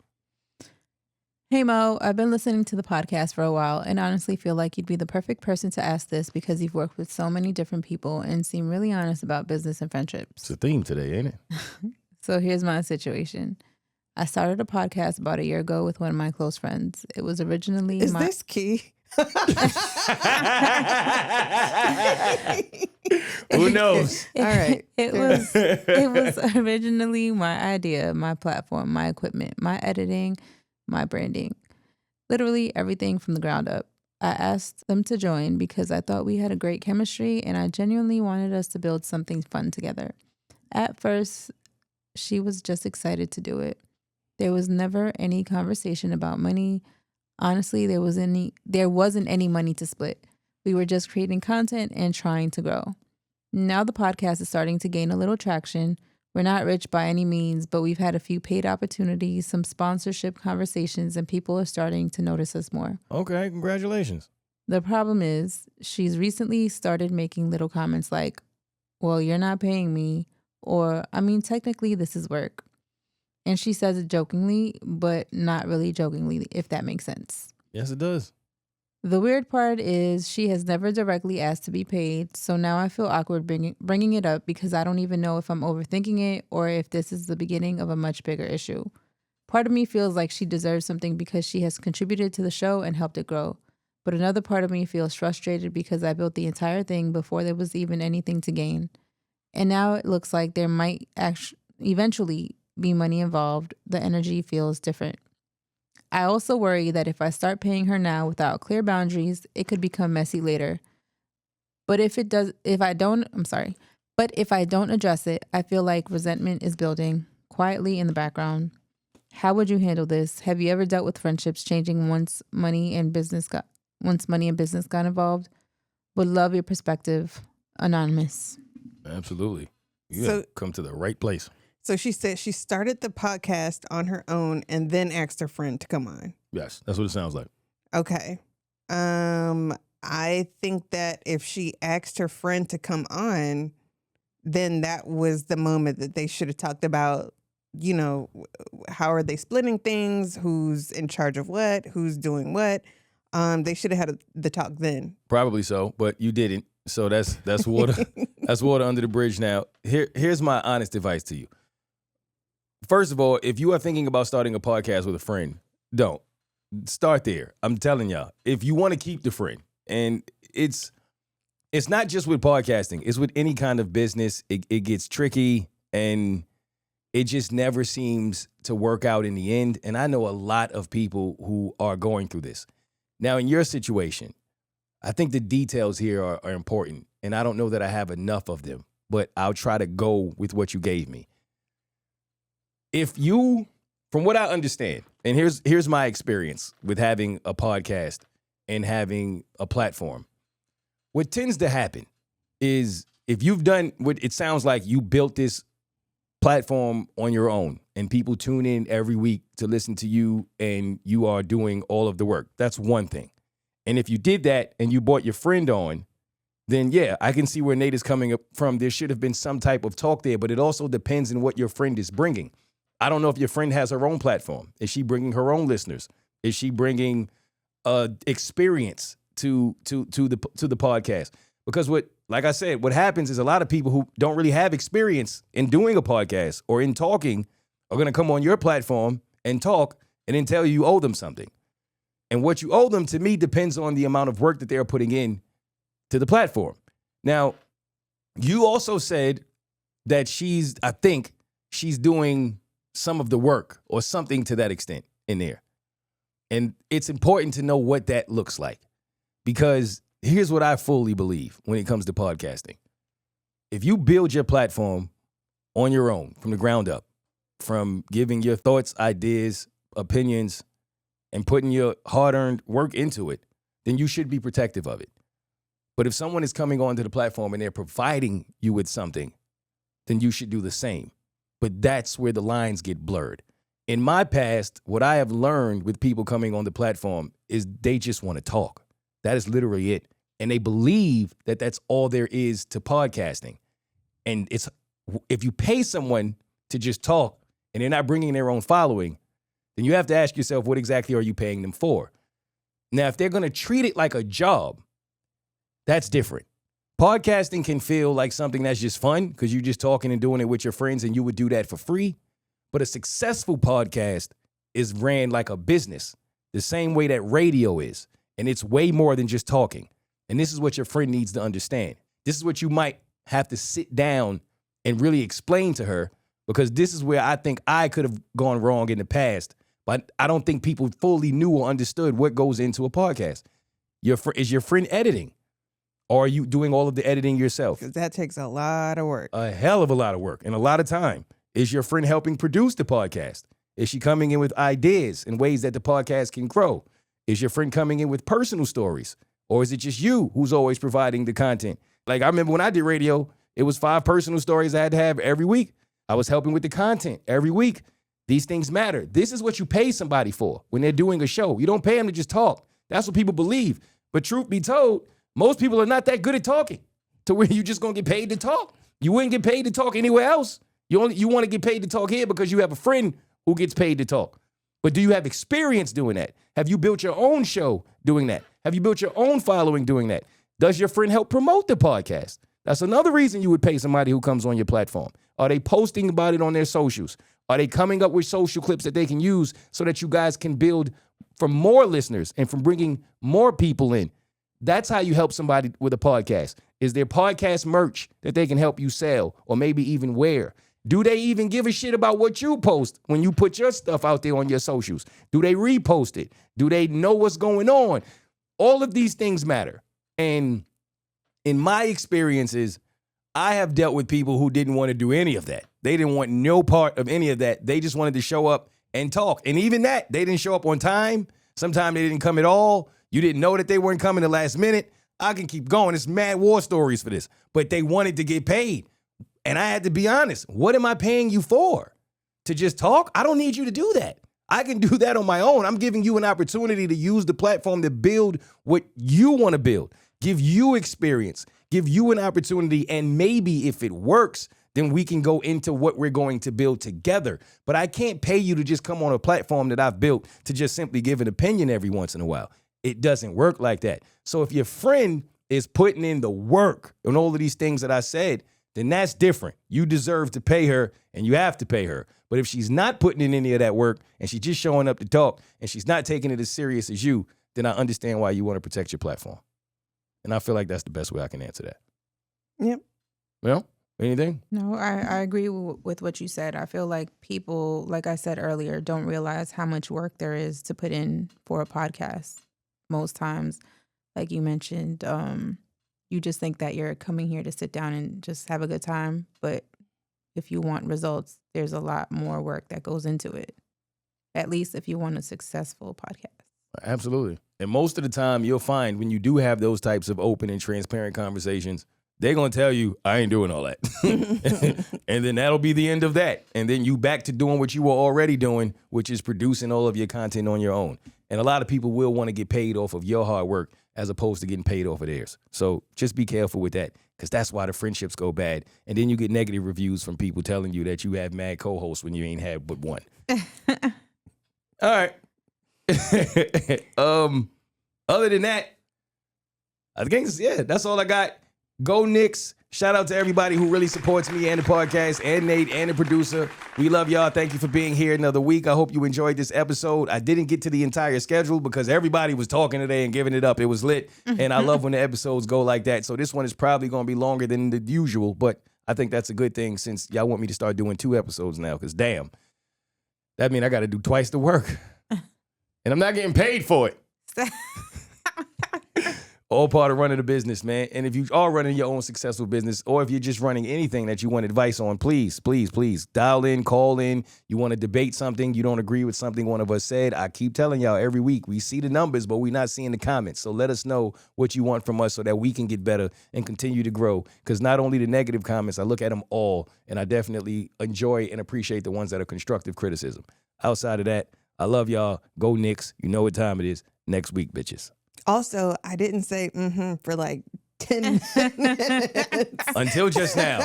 Hey, Mo, I've been listening to the podcast for a while and honestly feel like you'd be the perfect person to ask this because you've worked with so many different people and seem really honest about business and friendships. It's a theme today, ain't it? So here's my situation. I started a podcast about a year ago with one of my close friends. It was originally Is this key? Who knows? All right. It was originally my idea, my platform, my equipment, my editing, my branding, literally everything from the ground up. I asked them to join because I thought we had a great chemistry and I genuinely wanted us to build something fun together. At first, she was just excited to do it. There was never any conversation about money. Honestly, there wasn't any money to split. We were just creating content and trying to grow. Now the podcast is starting to gain a little traction. We're not rich by any means, but we've had a few paid opportunities, some sponsorship conversations, and people are starting to notice us more. Okay, congratulations. The problem is she's recently started making little comments like, well, you're not paying me, or, I mean, technically this is work. And she says it jokingly, but not really jokingly, if that makes sense. Yes, it does. The weird part is she has never directly asked to be paid, so now I feel awkward bringing it up because I don't even know if I'm overthinking it or if this is the beginning of a much bigger issue. Part of me feels like she deserves something because she has contributed to the show and helped it grow. But another part of me feels frustrated because I built the entire thing before there was even anything to gain. And now it looks like there might eventually be money involved. The energy feels different. I also worry that if I start paying her now without clear boundaries, it could become messy later. But if I don't address it, I feel like resentment is building quietly in the background. How would you handle this? Have you ever dealt with friendships changing once money and business got involved? Would love your perspective. Anonymous. Absolutely. You have come to the right place. So she said she started the podcast on her own and then asked her friend to come on. Yes, that's what it sounds like. Okay. I think that if she asked her friend to come on, then that was the moment that they should have talked about, you know, how are they splitting things? Who's in charge of what? Who's doing what? They should have had the talk then. Probably so, but you didn't. So that's water. That's water under the bridge now. Here's my honest advice to you. First of all, if you are thinking about starting a podcast with a friend, don't. Start there. I'm telling y'all. If you want to keep the friend, and it's not just with podcasting, it's with any kind of business. It gets tricky and it just never seems to work out in the end. And I know a lot of people who are going through this. Now, in your situation, I think the details here are important, and I don't know that I have enough of them, but I'll try to go with what you gave me. If you, from what I understand, and here's my experience with having a podcast and having a platform, what tends to happen is if you've done what it sounds like you built this platform on your own and people tune in every week to listen to you and you are doing all of the work, that's one thing. And if you did that and you brought your friend on, then yeah, I can see where Nate is coming up from. There should have been some type of talk there, but it also depends on what your friend is bringing. I don't know if your friend has her own platform. Is she bringing her own listeners? Is she bringing experience to the podcast? Because like I said, what happens is a lot of people who don't really have experience in doing a podcast or in talking are going to come on your platform and talk and then tell you owe them something. And what you owe them, to me, depends on the amount of work that they're putting in to the platform. Now, you also said that I think she's doing some of the work or something to that extent in there. And it's important to know what that looks like, because here's what I fully believe when it comes to podcasting. If you build your platform on your own from the ground up, from giving your thoughts, ideas, opinions, and putting your hard-earned work into it, then you should be protective of it. But if someone is coming onto the platform and they're providing you with something, then you should do the same. But that's where the lines get blurred. In my past, what I have learned with people coming on the platform is they just want to talk. That is literally it. And they believe that that's all there is to podcasting. And if you pay someone to just talk and they're not bringing their own following, then you have to ask yourself, what exactly are you paying them for? Now, if they're going to treat it like a job, that's different. Podcasting can feel like something that's just fun because you're just talking and doing it with your friends and you would do that for free. But a successful podcast is ran like a business, the same way that radio is. And it's way more than just talking. And this is what your friend needs to understand. This is what you might have to sit down and really explain to her, because this is where I think I could have gone wrong in the past. But I don't think people fully knew or understood what goes into a podcast. Is your friend editing? Or are you doing all of the editing yourself? Because that takes a lot of work. A hell of a lot of work and a lot of time. Is your friend helping produce the podcast? Is she coming in with ideas and ways that the podcast can grow? Is your friend coming in with personal stories? Or is it just you who's always providing the content? Like, I remember when I did radio, it was 5 personal stories I had to have every week. I was helping with the content every week. These things matter. This is what you pay somebody for when they're doing a show. You don't pay them to just talk. That's what people believe. But truth be told, most people are not that good at talking to where you just going to get paid to talk. You wouldn't get paid to talk anywhere else. You want to get paid to talk here because you have a friend who gets paid to talk. But do you have experience doing that? Have you built your own show doing that? Have you built your own following doing that? Does your friend help promote the podcast? That's another reason you would pay somebody who comes on your platform. Are they posting about it on their socials? Are they coming up with social clips that they can use so that you guys can build from more listeners and from bringing more people in? That's how you help somebody with a podcast. Is there podcast merch that they can help you sell or maybe even wear? Do they even give a shit about what you post when you put your stuff out there on your socials? Do they repost it? Do they know what's going on? All of these things matter. And in my experiences, I have dealt with people who didn't want to do any of that. They didn't want no part of any of that. They just wanted to show up and talk. And even that, they didn't show up on time. Sometimes they didn't come at all. You didn't know that they weren't coming the last minute. I can keep going. It's mad war stories for this. But they wanted to get paid. And I had to be honest. What am I paying you for? To just talk? I don't need you to do that. I can do that on my own. I'm giving you an opportunity to use the platform to build what you want to build, give you experience, give you an opportunity, and maybe if it works, then we can go into what we're going to build together. But I can't pay you to just come on a platform that I've built to just simply give an opinion every once in a while. It doesn't work like that. So if your friend is putting in the work and all of these things that I said, then that's different. You deserve to pay her and you have to pay her. But if she's not putting in any of that work and she's just showing up to talk and she's not taking it as serious as you, then I understand why you want to protect your platform. And I feel like that's the best way I can answer that. Yep. Well, anything? No, I agree with what you said. I feel like people, like I said earlier, don't realize how much work there is to put in for a podcast. Most times, like you mentioned, you just think that you're coming here to sit down and just have a good time. But if you want results, there's a lot more work that goes into it, at least if you want a successful podcast. Absolutely. And most of the time you'll find when you do have those types of open and transparent conversations, they're going to tell you, I ain't doing all that. And then that'll be the end of that. And then you back to doing what you were already doing, which is producing all of your content on your own. And a lot of people will want to get paid off of your hard work as opposed to getting paid off of theirs. So just be careful with that, because that's why the friendships go bad. And then you get negative reviews from people telling you that you have mad co-hosts when you ain't had but one. All right. Other than that, I think, yeah, that's all I got. Go Knicks. Shout out to everybody who really supports me and the podcast, and Nate and the producer. We love y'all. Thank you for being here another week. I hope you enjoyed this episode. I didn't get to the entire schedule because everybody was talking today and giving it up. It was lit. And I love when the episodes go like that. So this one is probably going to be longer than the usual, but I think that's a good thing since y'all want me to start doing 2 episodes now, because damn, that means I got to do twice the work. And I'm not getting paid for it. All part of running a business, man. And if you are running your own successful business, or if you're just running anything that you want advice on, please, please, please dial in, call in. You want to debate something, you don't agree with something one of us said. I keep telling y'all every week, we see the numbers, but we're not seeing the comments. So let us know what you want from us so that we can get better and continue to grow. Because not only the negative comments, I look at them all, and I definitely enjoy and appreciate the ones that are constructive criticism. Outside of that, I love y'all. Go Knicks. You know what time it is. Next week, bitches. Also, I didn't say for like 10 minutes. Until just now.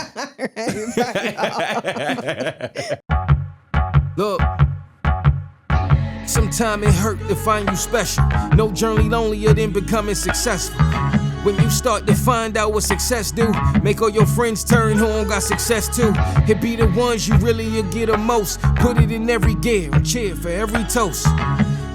Look, sometimes it hurt to find you special. No journey lonelier than becoming successful. When you start to find out what success do, make all your friends turn who don't got success too. It be the ones you really get the most. Put it in every gear and cheer for every toast.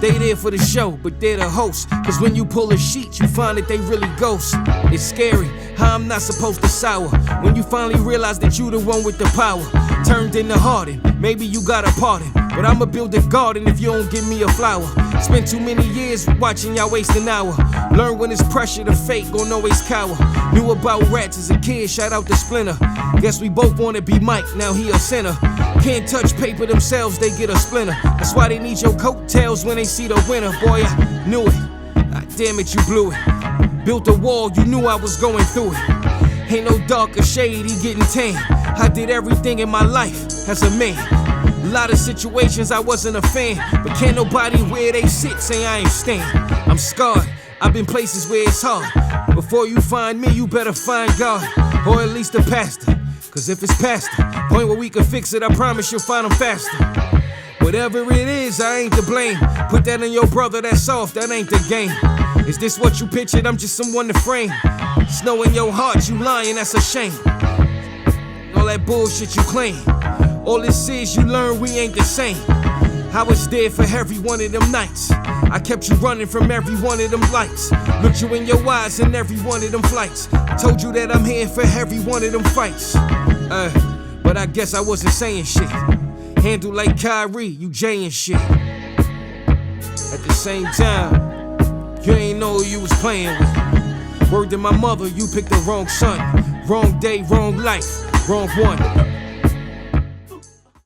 They there for the show, but they're the host. Cause when you pull a sheet, you find that they really ghost. It's scary how I'm not supposed to sour. When you finally realize that you the one with the power. Turned into Harden, maybe you got a pardon. But I'ma build a garden if you don't give me a flower. Spent too many years watching y'all waste an hour. Learn when it's pressure, the fake gon' always cower. Knew about rats as a kid, shout out to Splinter. Guess we both wanna be Mike, now he a sinner. Can't touch paper themselves, they get a splinter. That's why they need your coattails when they see the winner. Boy, I knew it. God damn it, you blew it. Built a wall, you knew I was going through it. Ain't no darker shade, he getting tan. I did everything in my life as a man. A lot of situations I wasn't a fan, but can't nobody where they sit say I ain't stand. I'm scarred, I've been places where it's hard. Before you find me, you better find God, or at least a pastor. Cause if it's past the point where we can fix it, I promise you'll find them faster. Whatever it is, I ain't to blame. Put that on your brother, that's soft, that ain't the game. Is this what you pictured? I'm just someone to frame. Snow in your heart, you lying, that's a shame. All that bullshit you claim. All this is you learn we ain't the same. I was there for every one of them nights. I kept you running from every one of them lights. Looked you in your eyes in every one of them flights. Told you that I'm here for every one of them fights. But I guess I wasn't saying shit. Handle like Kyrie, you Jay and shit. At the same time, you ain't know who you was playing with. Word to my mother, you picked the wrong son. Wrong day, wrong life, wrong one.